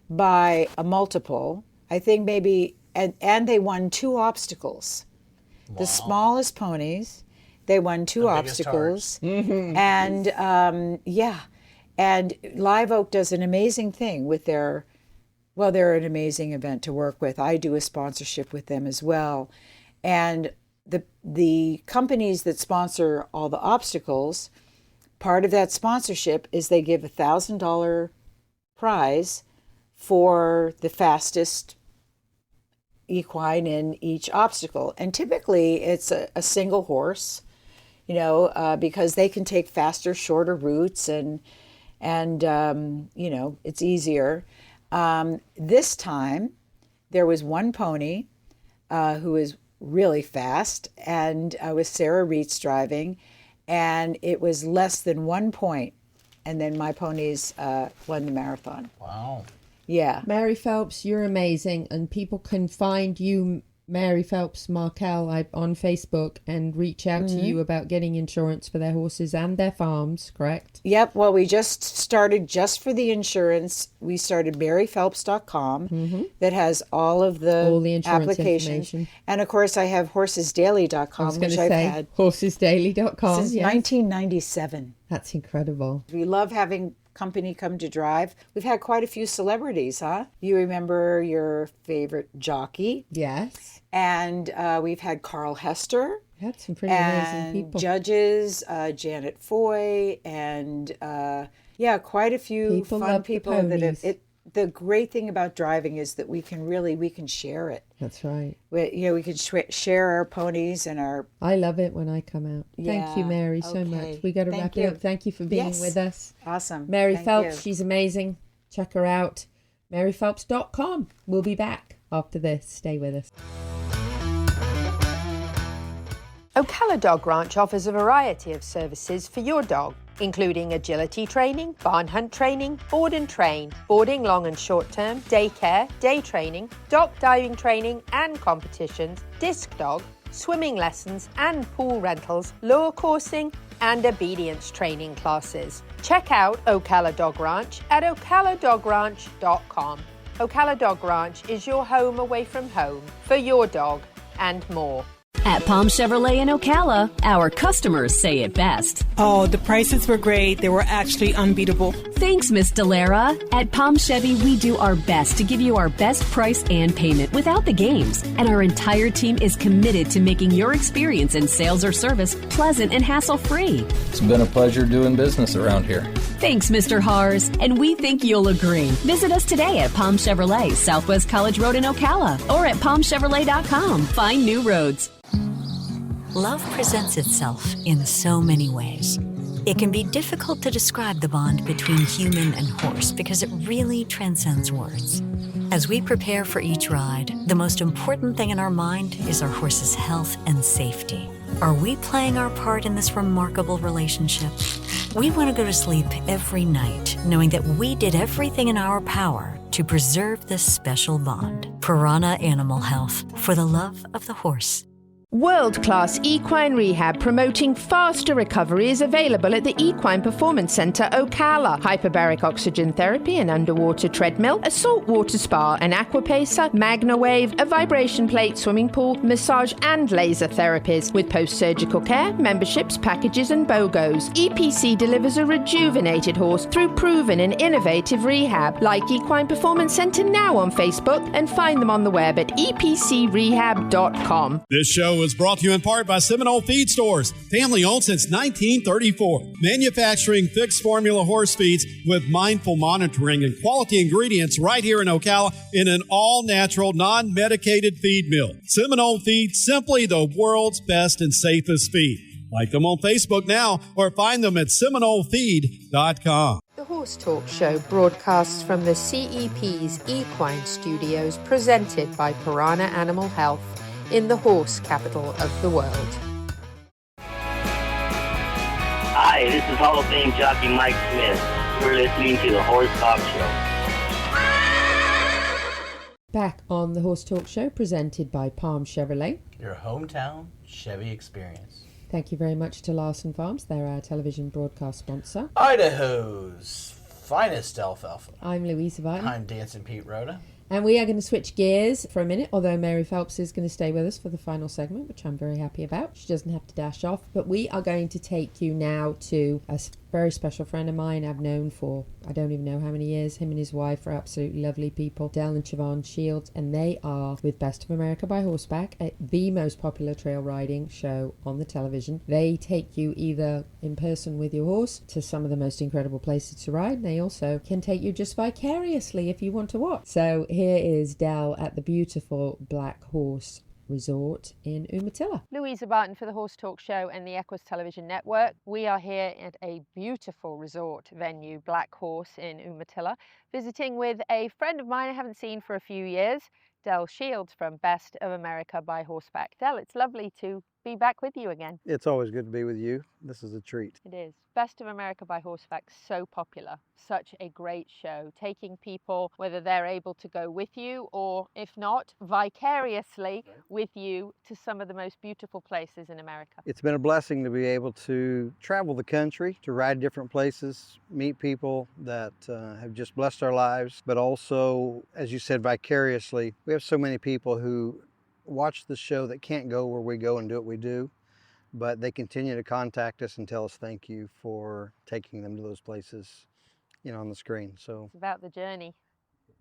by a multiple. I think maybe, and they won 2 obstacles. Wow. The smallest ponies, they won 2 obstacles. And and Live Oak does an amazing thing with they're an amazing event to work with. I do a sponsorship with them as well. And the companies that sponsor all the obstacles, part of that sponsorship is they give $1,000 prize for the fastest equine in each obstacle. And typically it's a single horse, because they can take faster, shorter routes and it's easier. This time, there was one pony who was really fast, and was Sarah Reitz driving, and it was less than 1 point, and then my ponies won the marathon. Wow. Yeah. Mary Phelps, you're amazing, and people can find you Mary Phelps Markel on Facebook and reach out to you about getting insurance for their horses and their farms, correct? Yep. Well, we just started just for the insurance. We started maryphelps.com that has all the insurance applications. information. And of course, I have horsesdaily.com, I was going which to I've say had horsesdaily.com since 1997. That's incredible. We love having company come to drive. We've had quite a few celebrities, huh? You remember your favorite jockey? Yes. And we've had Carl Hester. Had some pretty amazing people. Judges, Janet Foy, and quite a few People fun love the people that have ponies. The great thing about driving is that we can share it. That's right. We can share our ponies and our. I love it when I come out. Thank you, Yeah, Mary, so okay. much. We got to Thank wrap you. it up. Thank you for being Yes. with us. Awesome. Mary Thank Phelps, you. she's amazing. Check her out. MaryPhelps.com. We'll be back after this. Stay with us. Ocala Dog Ranch offers a variety of services for your dog, including agility training, barn hunt training, board and train, boarding long and short term, daycare, day training, dock diving training and competitions, disc dog, swimming lessons and pool rentals, lure coursing and obedience training classes. Check out Ocala Dog Ranch at ocaladogranch.com. Ocala Dog Ranch is your home away from home for your dog and more. At Palm Chevrolet in Ocala, our customers say it best. Oh, the prices were great. They were actually unbeatable. Thanks, Miss Delara. At Palm Chevy, we do our best to give you our best price and payment without the games. And our entire team is committed to making your experience in sales or service pleasant and hassle-free. It's been a pleasure doing business around here. Thanks, Mr. Hars, and we think you'll agree. Visit us today at Palm Chevrolet, Southwest College Road in Ocala, or at palmchevrolet.com. Find new roads. Love presents itself in so many ways. It can be difficult to describe the bond between human and horse because it really transcends words. As we prepare for each ride, the most important thing in our mind is our horse's health and safety. Are we playing our part in this remarkable relationship? We want to go to sleep every night knowing that we did everything in our power to preserve this special bond. Piranha Animal Health, for the love of the horse. World-class equine rehab promoting faster recovery is available at the Equine Performance Centre Ocala. Hyperbaric oxygen therapy, an underwater treadmill, a saltwater spa, an aquapacer, MagnaWave, a vibration plate, swimming pool, massage and laser therapies. With post-surgical care, memberships, packages and BOGOs, EPC delivers a rejuvenated horse through proven and innovative rehab. Like Equine Performance Centre now on Facebook and find them on the web at epcrehab.com. This show is brought to you in part by Seminole Feed Stores, family owned since 1934. Manufacturing fixed formula horse feeds with mindful monitoring and quality ingredients right here in Ocala in an all-natural, non-medicated feed mill. Seminole Feed, simply the world's best and safest feed. Like them on Facebook now or find them at seminolefeed.com. The Horse Talk Show broadcasts from the CEP's Equine Studios, presented by Piranha Animal Health in the horse capital of the world. Hi, this is Hall of Fame jockey Mike Smith. You're listening to the Horse Talk Show. Back on the Horse Talk Show, presented by Palm Chevrolet. Your hometown Chevy experience. Thank you very much to Larson Farms. They're our television broadcast sponsor. Idaho's finest alfalfa. I'm Louisa Barton. I'm Dancing Pete Rhoda. And we are going to switch gears for a minute, although Mary Phelps is going to stay with us for the final segment, which I'm very happy about. She doesn't have to dash off. But we are going to take you now to a very special friend of mine I've known for, I don't even know how many years. Him and his wife are absolutely lovely people, Del and Siobhan Shields, and they are with Best of America by Horseback, the most popular trail riding show on the television. They take you either in person with your horse to some of the most incredible places to ride. They also can take you just vicariously if you want to watch. So here is Del at the beautiful Black Horse Resort in Umatilla. Louisa Barton for the Horse Talk Show and the Equus Television Network. We are here at a beautiful resort venue, Black Horse in Umatilla, visiting with a friend of mine I haven't seen for a few years, Del Shields from Best of America by Horseback. Del, it's lovely to be back with you again. It's always good to be with you. This is a treat. It is. Best of America by Horseback, so popular. Such a great show, taking people, whether they're able to go with you or, if not, vicariously with you to some of the most beautiful places in America. It's been a blessing to be able to travel the country, to ride different places, meet people that have just blessed our lives, but also, as you said, vicariously. We have so many people who watch the show that can't go where we go and do what we do, but they continue to contact us and tell us thank you for taking them to those places, you know, on the screen. So It's about the journey.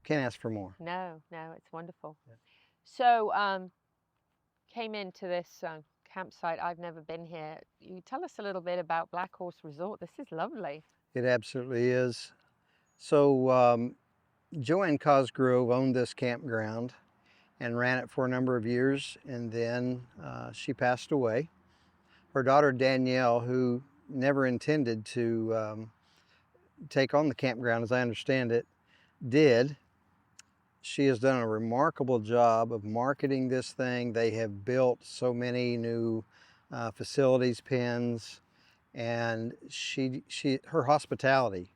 Can't ask for more. No, it's wonderful. Yeah. So, came into this campsite. I've never been here. You tell us a little bit about Black Horse Resort. This is lovely. It absolutely is. So Joanne Cosgrove owned this campground and ran it for a number of years, and then she passed away. Her daughter Danielle, who never intended to take on the campground, as I understand it, did. She has done a remarkable job of marketing this thing. They have built so many new facilities, pens, and her hospitality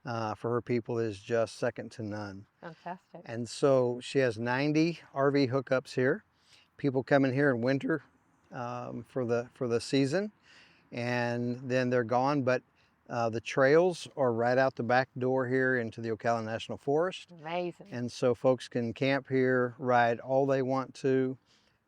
for her people is just second to none. Fantastic. And so she has 90 RV hookups here. People come in here in winter for the season, and then they're gone. But the trails are right out the back door here into the Ocala National Forest. Amazing. And so folks can camp here, ride all they want to,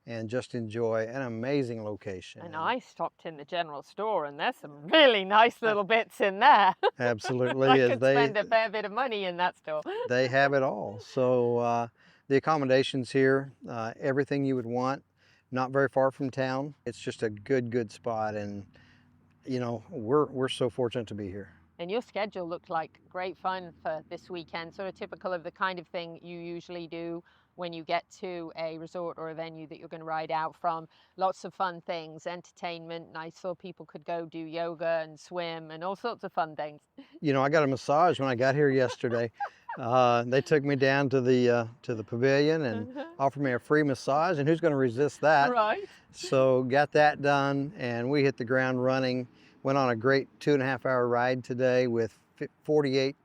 and just enjoy an amazing location. And I stopped in the general store, and there's some really nice little bits in there. Absolutely I is. could spend a fair bit of money in that store. They have it all. So the accommodations here, everything you would want, not very far from town. It's just a good spot, and you know, we're so fortunate to be here. And your schedule looked like great fun for this weekend, sort of typical of the kind of thing you usually do when you get to a resort or a venue that you're going to ride out from. Lots of fun things, entertainment. And I saw people could go do yoga and swim and all sorts of fun things. You know, I got a massage when I got here yesterday. They took me down to the pavilion and offered me a free massage, and who's going to resist that? Right. So got that done, and we hit the ground running. Went on a great 2.5-hour ride today with 58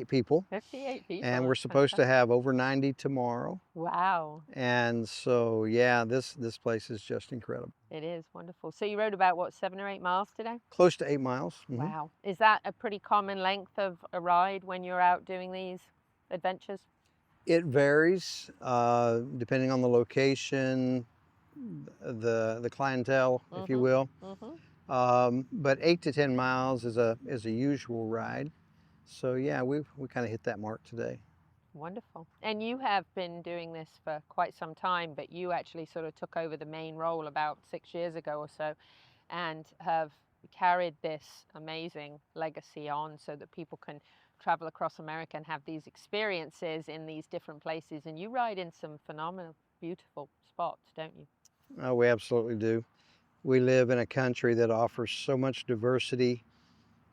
people. 58 people. And we're supposed to have over 90 tomorrow. Wow. And so, yeah, this place is just incredible. It is wonderful. So you rode about, what, 7 or 8 miles today? Close to 8 miles. Mm-hmm. Wow. Is that a pretty common length of a ride when you're out doing these adventures? It varies depending on the location, the clientele, if you will. But 8 to 10 miles is a usual ride. So yeah, we kind of hit that mark today. Wonderful. And you have been doing this for quite some time, but you actually sort of took over the main role about 6 years ago or so, and have carried this amazing legacy on so that people can travel across America and have these experiences in these different places. And you ride in some phenomenal, beautiful spots, don't you? Oh, we absolutely do. We live in a country that offers so much diversity,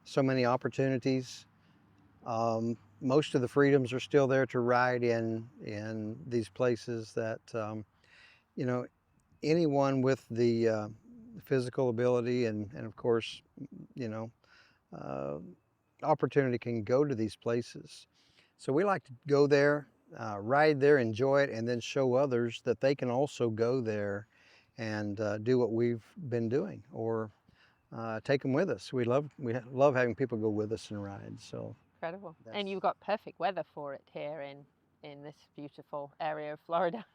so many opportunities. Most of the freedoms are still there to ride in these places that, you know, anyone with the physical ability and of course, you know, opportunity can go to these places. So we like to go there, ride there, enjoy it, and then show others that they can also go there and do what we've been doing, or take them with us. We love having people go with us and ride. So incredible. And you've got perfect weather for it here in this beautiful area of Florida.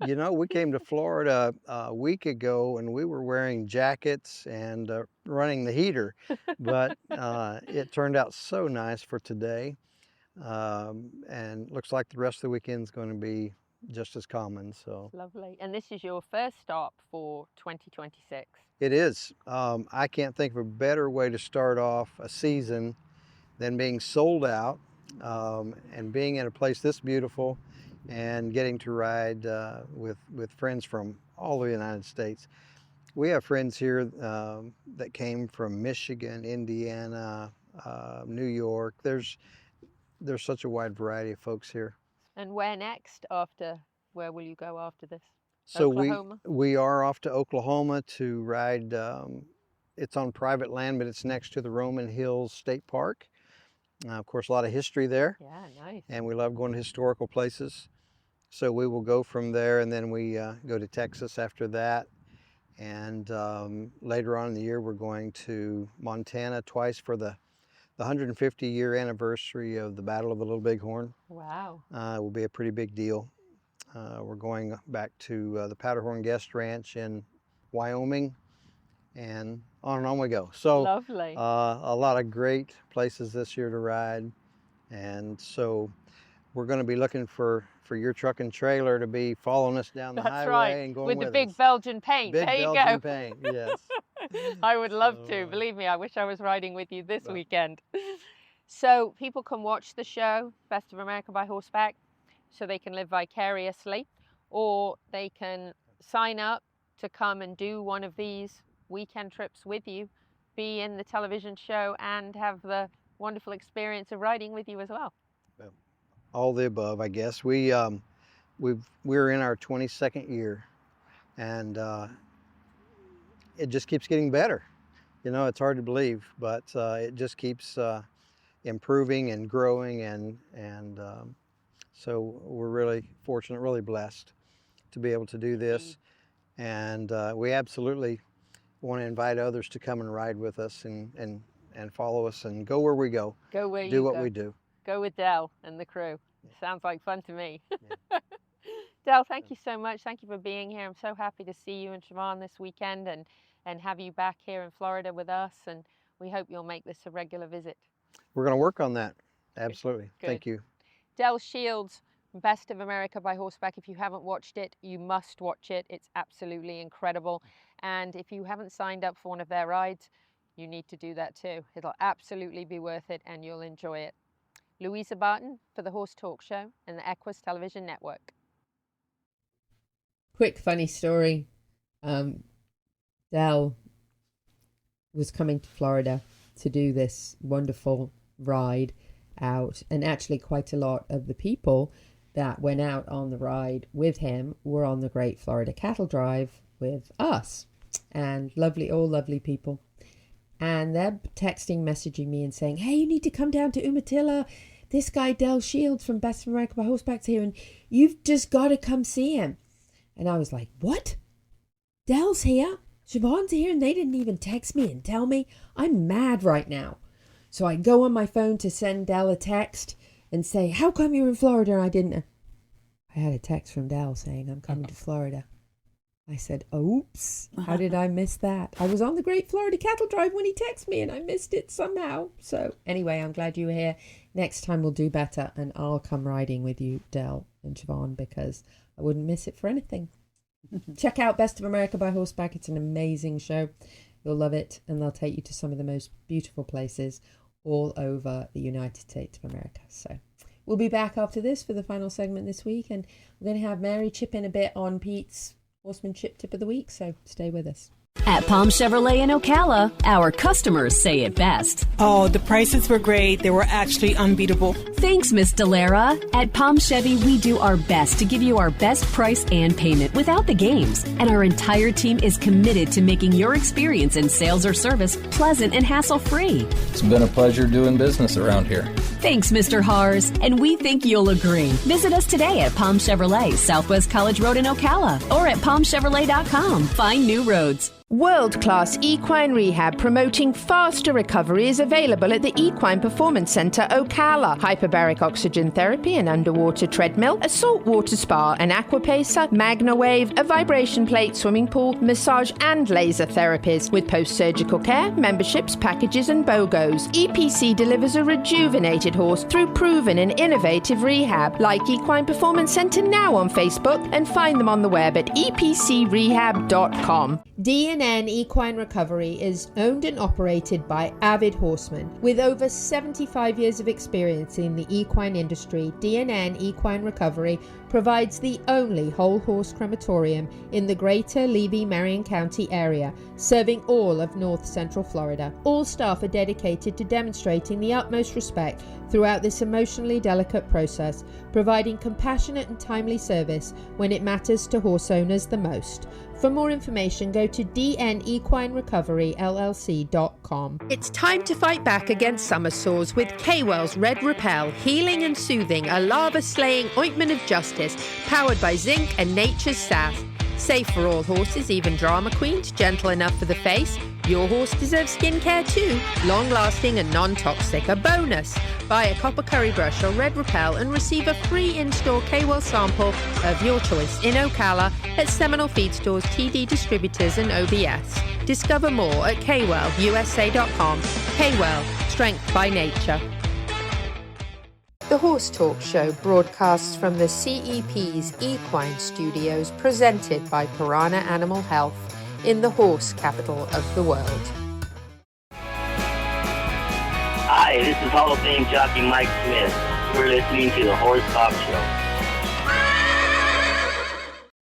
You know, we came to Florida a week ago and we were wearing jackets and running the heater, but it turned out so nice for today, and looks like the rest of the weekend's going to be just as common. So lovely. And this is your first stop for 2026. It is. I can't think of a better way to start off a season than being sold out and being in a place this beautiful and getting to ride with friends from all over the United States. We have friends here that came from Michigan, Indiana, New York. There's such a wide variety of folks here. And where will you go after this? So Oklahoma? we are off to Oklahoma to ride. It's on private land, but it's next to the Roman Hills State Park. Of course, a lot of history there. Yeah, nice. And we love going to historical places. So we will go from there, and then we go to Texas after that. And later on in the year, we're going to Montana twice for the 150-year anniversary of the Battle of the Little Bighorn. Wow. It will be a pretty big deal. We're going back to the Powderhorn Guest Ranch in Wyoming, and on we go. So lovely. A lot of great places this year to ride, and so we're going to be looking for your truck and trailer to be following us down the highway right. and going with with the big us. Belgian paint. Big there you Belgian go. paint, yes. I would love to. Believe me, I wish I was riding with you this weekend. So people can watch the show, Best of America by Horseback, so they can live vicariously, or they can sign up to come and do one of these weekend trips with you, be in the television show, and have the wonderful experience of riding with you as well. All the above, I guess. We're in our 22nd year, and it just keeps getting better. You know, it's hard to believe, but it just keeps improving and growing, and so we're really fortunate, really blessed to be able to do this, and we absolutely want to invite others to come and ride with us and follow us and go where we go. Go where you do what go. we do. Go with Del and the crew. Sounds like fun to me. Del, thank you so much. Thank you for being here. I'm so happy to see you and Siobhan this weekend and have you back here in Florida with us. And we hope you'll make this a regular visit. We're going to work on that. Absolutely. Good. Thank you. Del Shields, Best of America by Horseback. If you haven't watched it, you must watch it. It's absolutely incredible. And if you haven't signed up for one of their rides, you need to do that too. It'll absolutely be worth it and you'll enjoy it. Louisa Barton for the Horse Talk Show and the Equus Television Network. Quick funny story. Del was coming to Florida to do this wonderful ride out, and actually quite a lot of the people that went out on the ride with him were on the Great Florida Cattle Drive with us, and all lovely people. And they're texting, messaging me and saying, hey, you need to come down to Umatilla. This guy, Del Shields from Best of America by Horseback's here, and you've just got to come see him. And I was like, what? Del's here? Siobhan's here? And they didn't even text me and tell me? I'm mad right now. So I go on my phone to send Del a text and say, how come you're in Florida? And I didn't. I had a text from Del saying, I'm coming to Florida. I said, oops, how did I miss that? I was on the Great Florida Cattle Drive when he texted me and I missed it somehow. So anyway, I'm glad you were here. Next time we'll do better and I'll come riding with you, Del and Siobhan, because I wouldn't miss it for anything. Check out Best of America by Horseback. It's an amazing show. You'll love it, and they'll take you to some of the most beautiful places all over the United States of America. So we'll be back after this for the final segment this week, and we're going to have Mary chip in a bit on Pete's Horsemanship Tip of the Week, so stay with us. At Palm Chevrolet in Ocala, our customers say it best. Oh, the prices were great. They were actually unbeatable. Thanks, Miss Delara. At Palm Chevy, we do our best to give you our best price and payment without the games. And our entire team is committed to making your experience in sales or service pleasant and hassle-free. It's been a pleasure doing business around here. Thanks, Mr. Hars, and we think you'll agree. Visit us today at Palm Chevrolet, Southwest College Road in Ocala, or at palmchevrolet.com. Find new roads. World-class equine rehab promoting faster recovery is available at the Equine Performance Centre Ocala. Hyperbaric oxygen therapy, an underwater treadmill, a saltwater spa, an aquapacer, MagnaWave, a vibration plate, swimming pool, massage and laser therapies. With post-surgical care, memberships, packages and BOGOs, EPC delivers a rejuvenated horse through proven and innovative rehab. Like Equine Performance Centre now on Facebook and find them on the web at epcrehab.com. D&N Equine Recovery is owned and operated by avid horsemen. With over 75 years of experience in the equine industry, D&N Equine Recovery provides the only whole horse crematorium in the greater Levy-Marion County area, serving all of North Central Florida. All staff are dedicated to demonstrating the utmost respect throughout this emotionally delicate process, providing compassionate and timely service when it matters to horse owners the most. For more information, go to dnequinerecoveryllc.com. It's time to fight back against summer sores with K-Well's Red Repel, healing and soothing, a lava-slaying ointment of justice, powered by zinc and nature's sass. Safe for all horses, even drama queens, gentle enough for the face. Your horse deserves skincare too, long-lasting and non-toxic. A bonus! Buy a copper curry brush or Red Repel and receive a free in-store K-Well sample of your choice in Ocala at Seminole Feed Stores, TD Distributors and OBS. Discover more at kwellusa.com. K-Well, strength by nature. The Horse Talk Show broadcasts from the CEP's Equine Studios, presented by Piranha Animal Health in the horse capital of the world. Hi, this is Hall of Fame jockey Mike Smith. You're listening to the Horse Talk Show.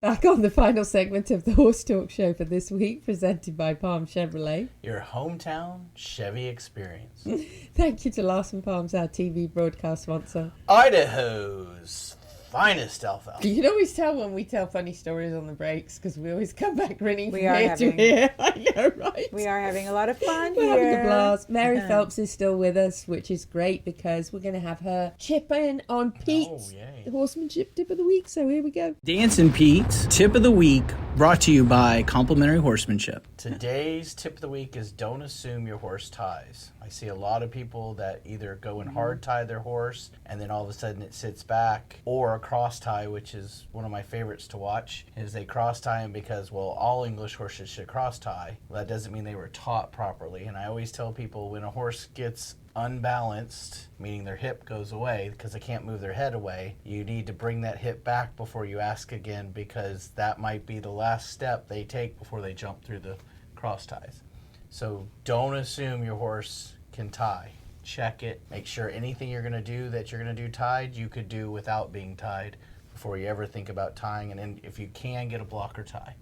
Back on the final segment of the Horse Talk Show for this week, presented by Palm Chevrolet. Your hometown Chevy experience. Thank you to Larson Palms, our TV broadcast sponsor. Idaho's finest alfalfa. You can always tell when we tell funny stories on the breaks because we always come back grinning We from are ear to having- ear. I know, right? We are having a lot of fun We're here. having a blast. Mary Phelps is still with us, which is great because we're going to have her chip in on Pete's horsemanship tip of the week. So here we go. Dancing Pete's tip of the week, brought to you by Complimentary Horsemanship. Today's tip of the week is don't assume your horse ties. I see a lot of people that either go and hard tie their horse and then all of a sudden it sits back, or a cross tie, which is one of my favorites to watch, is they cross tie them because, well, all English horses should cross tie. Well, that doesn't mean they were taught properly. And I always tell people when a horse gets unbalanced, meaning their hip goes away because they can't move their head away, you need to bring that hip back before you ask again, because that might be the last step they take before they jump through the cross ties. So don't assume your horse can tie. Check it. Make sure anything you're going to do that you're going to do tied, you could do without being tied before you ever think about tying. And then if you can, get a blocker tie.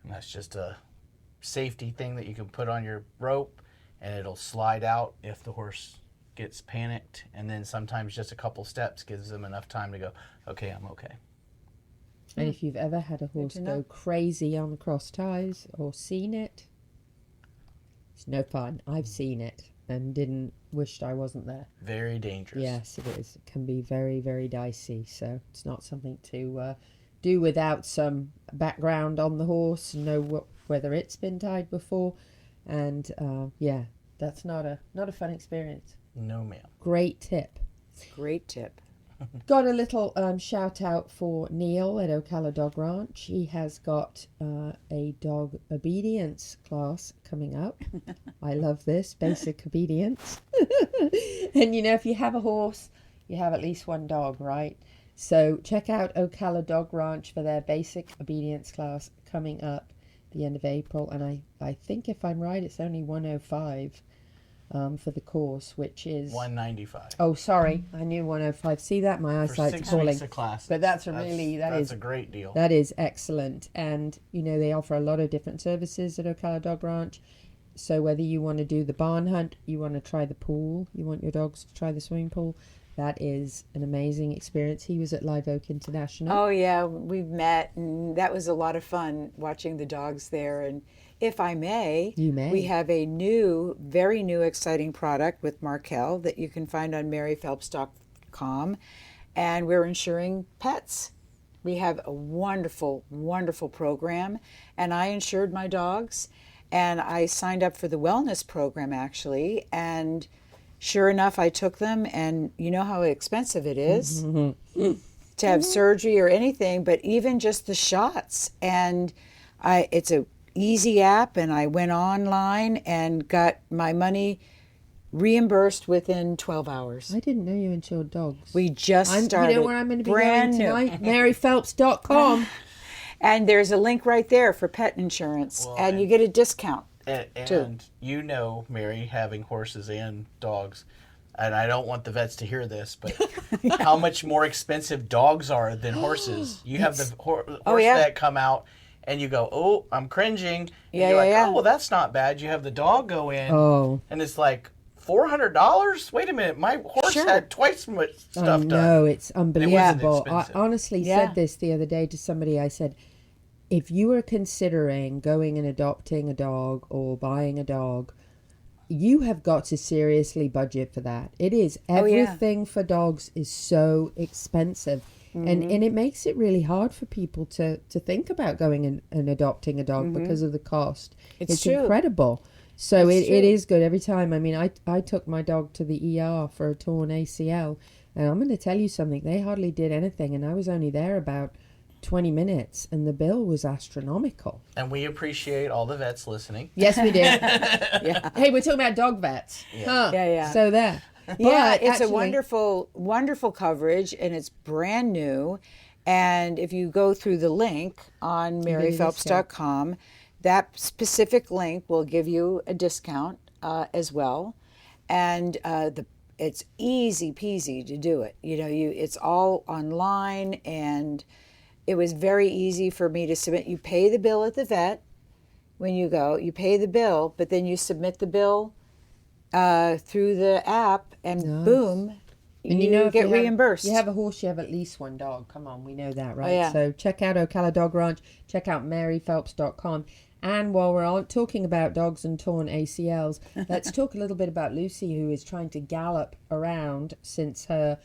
And that's just a safety thing that you can put on your rope, and it'll slide out if the horse gets panicked. And then sometimes just a couple steps gives them enough time to go, okay, I'm okay. And if you've ever had a horse go crazy on cross ties or seen it, it's no fun. I've seen it and wished I wasn't there. Very dangerous. Yes, it is. It can be very, very dicey. So it's not something to do without some background on the horse and know whether it's been tied before. And yeah, that's not a fun experience. No, ma'am. Great tip. Great tip. Got a little shout out for Neil at Ocala Dog Ranch. He has got a dog obedience class coming up. I love this, basic obedience. And you know, if you have a horse, you have at least one dog, right? So check out Ocala Dog Ranch for their basic obedience class coming up the end of April. And I think if I'm right, it's only $105. For the course, which is $195. Oh, sorry, I knew 105. See that? My eyesight's For 6 falling. weeks of classes. But that's that's a great deal. That is excellent, and you know they offer a lot of different services at Ocala Dog Ranch. So whether you want to do the barn hunt, you want to try the pool, you want your dogs to try the swimming pool, that is an amazing experience. He was at Live Oak International. Oh yeah, we've met, and that was a lot of fun watching the dogs there. And if I may, we have a new, very new, exciting product with Markel that you can find on maryphelps.com, and we're insuring pets. We have a wonderful, wonderful program, and I insured my dogs, and I signed up for the wellness program actually, and sure enough, I took them, and you know how expensive it is to have surgery or anything, but even just the shots, and it's a easy app, and I went online and got my money reimbursed within 12 hours. I didn't know you insured dogs. We just started. You know where I'm going to be brand going tonight? new. maryphelps.com. And there's a link right there for pet insurance, and you get a discount. And you know, Mary, having horses and dogs, and I don't want the vets to hear this, but how much more expensive dogs are than horses. You have the horse vet come out, and you go, oh, I'm cringing. And you're like, oh, well, that's not bad. You have the dog go in, and it's like $400? Wait a minute, my horse had twice as much stuff done. No, it's unbelievable. It wasn't I honestly said this the other day to somebody. I said, if you are considering going and adopting a dog or buying a dog, you have got to seriously budget for that. It is. Everything for dogs is so expensive. And it makes it really hard for people to think about going and adopting a dog because of the cost. It's true. Incredible. So it is good every time. I mean, I took my dog to the ER for a torn ACL, and I'm going to tell you something. They hardly did anything, and I was only there about 20 minutes, and the bill was astronomical. And we appreciate all the vets listening. Yes, we did. Hey, we're talking about dog vets. Yeah. Yeah. So there. Yeah, it's a wonderful, wonderful coverage, and it's brand new. And if you go through the link on maryphelps.com, that specific link will give you a discount as well. And it's easy peasy to do it. You know, it's all online, and it was very easy for me to submit. You pay the bill at the vet when you go. You pay the bill, but then you submit the bill through the app, and boom, and you get reimbursed. You have a horse, you have at least one dog. Come on, we know that, right? Oh, yeah. So check out Ocala Dog Ranch, check out maryphelps.com. And while we're on talking about dogs and torn ACLs, let's talk a little bit about Lucy, who is trying to gallop around since her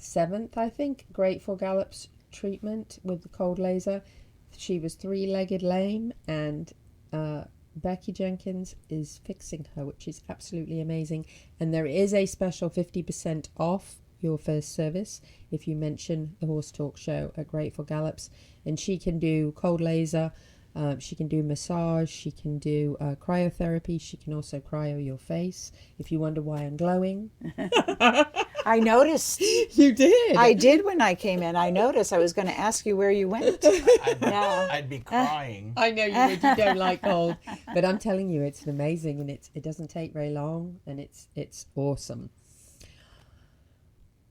7th, I think, Grateful Gallops treatment with the cold laser. She was 3-legged lame, and Becky Jenkins is fixing her, which is absolutely amazing. And there is a special 50% off your first service if you mention the Horse Talk Show at Grateful Gallops. And she can do cold laser, she can do massage, she can do cryotherapy, she can also cryo your face if you wonder why I'm glowing. I noticed. You did? I did when I came in. I noticed. I was going to ask you where you went. I'd be crying. I know you would. You don't like cold. But I'm telling you, it's amazing, and it doesn't take very long, and it's awesome.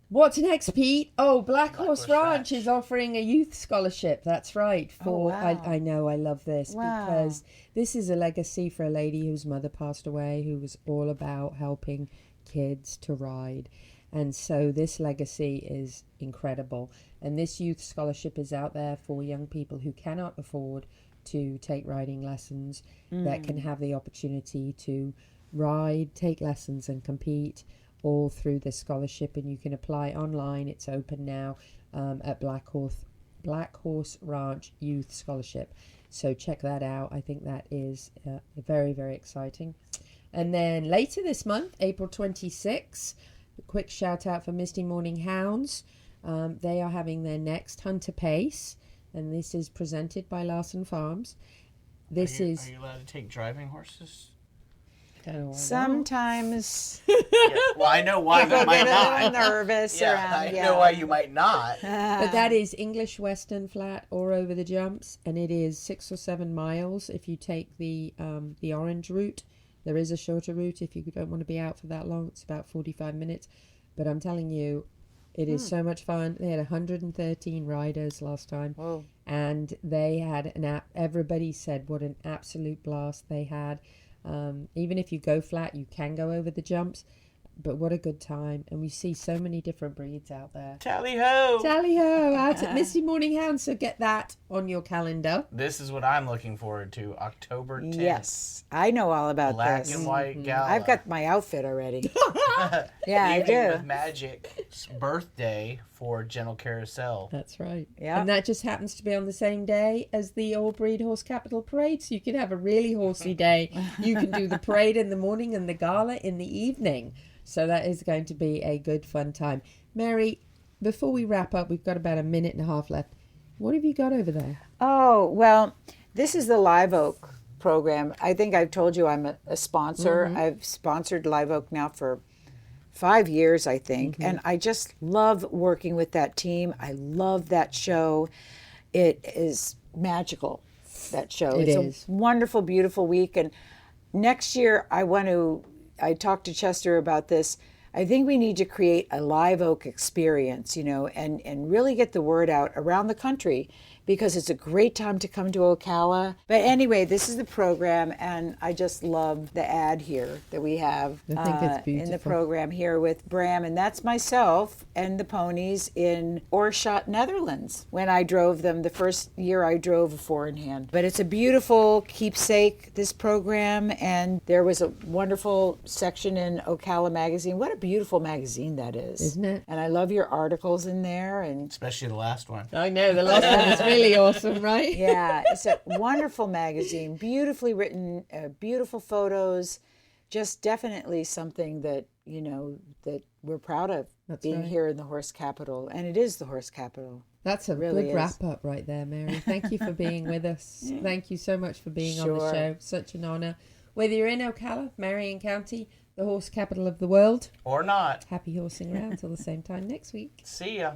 What's next, Pete? Oh, Black Horse Ranch is offering a youth scholarship. That's right. I know, I love this because this is a legacy for a lady whose mother passed away, who was all about helping kids to ride. And so this legacy is incredible. And this youth scholarship is out there for young people who cannot afford to take riding lessons, that can have the opportunity to ride, take lessons and compete all through this scholarship. And you can apply online. It's open now at Black Horse Ranch Youth Scholarship. So check that out. I think that is very, very exciting. And then later this month, April 26th, a quick shout out for Misty Morning Hounds. They are having their next Hunter Pace, and this is presented by Larson Farms. Are you allowed to take driving horses? Sometimes. Well, I know why you might not. Nervous around. I know why you might not. But that is English Western flat or over the jumps, and it is 6 or 7 miles if you take the orange route. There is a shorter route if you don't want to be out for that long. It's about 45 minutes. But I'm telling you, it is so much fun. They had 113 riders last time. Whoa. And they had everybody said what an absolute blast they had. Even if you go flat, you can go over the jumps. But what a good time. And we see so many different breeds out there. Tally-ho! Tally-ho! Out at Misty Morning Hound. So get that on your calendar. This is what I'm looking forward to, October 10th. Yes, I know all about Black this. and white gala. I've got my outfit already. Yeah, I Evening do. with Magic's birthday for Gentle Carousel. That's right. Yeah. And that just happens to be on the same day as the All Breed Horse Capital Parade. So you can have a really horsey day. You can do the parade in the morning and the gala in the evening. So that is going to be a good, fun time. Mary, before we wrap up, we've got about a minute and a half left. What have you got over there? Oh, well, this is the Live Oak program. I think I've told you I'm a sponsor. Mm-hmm. I've sponsored Live Oak now for 5 years, I think. Mm-hmm. And I just love working with that team. I love that show. It is magical, that show. It is. A wonderful, beautiful week. And next year, I talked to Chester about this. I think we need to create a Live Oak experience, and really get the word out around the country. because it's a great time to come to Ocala. But anyway, this is the program, and I just love the ad here that we have I think it's in the beautiful. program here with Bram, and that's myself and the ponies in Oorschot, Netherlands, when I drove them the first year I drove a four-in-hand. But it's a beautiful keepsake, this program, and there was a wonderful section in Ocala magazine. What a beautiful magazine that is. Isn't it? And I love your articles in there, and Especially the last one. I know, the last one is really awesome, right? yeah, it's a wonderful magazine, beautifully written, beautiful photos, just definitely something that, you know, that we're proud of. That's being right. here in the horse capital, and it is the horse capital. That's a Really good is. wrap up right there, Mary. Thank you for being with us. Thank you so much for being on the Sure. show. Such an honour. Whether you're in Ocala, Marion County, the horse capital of the world, Or not. happy horsing around till the same time next week. See ya.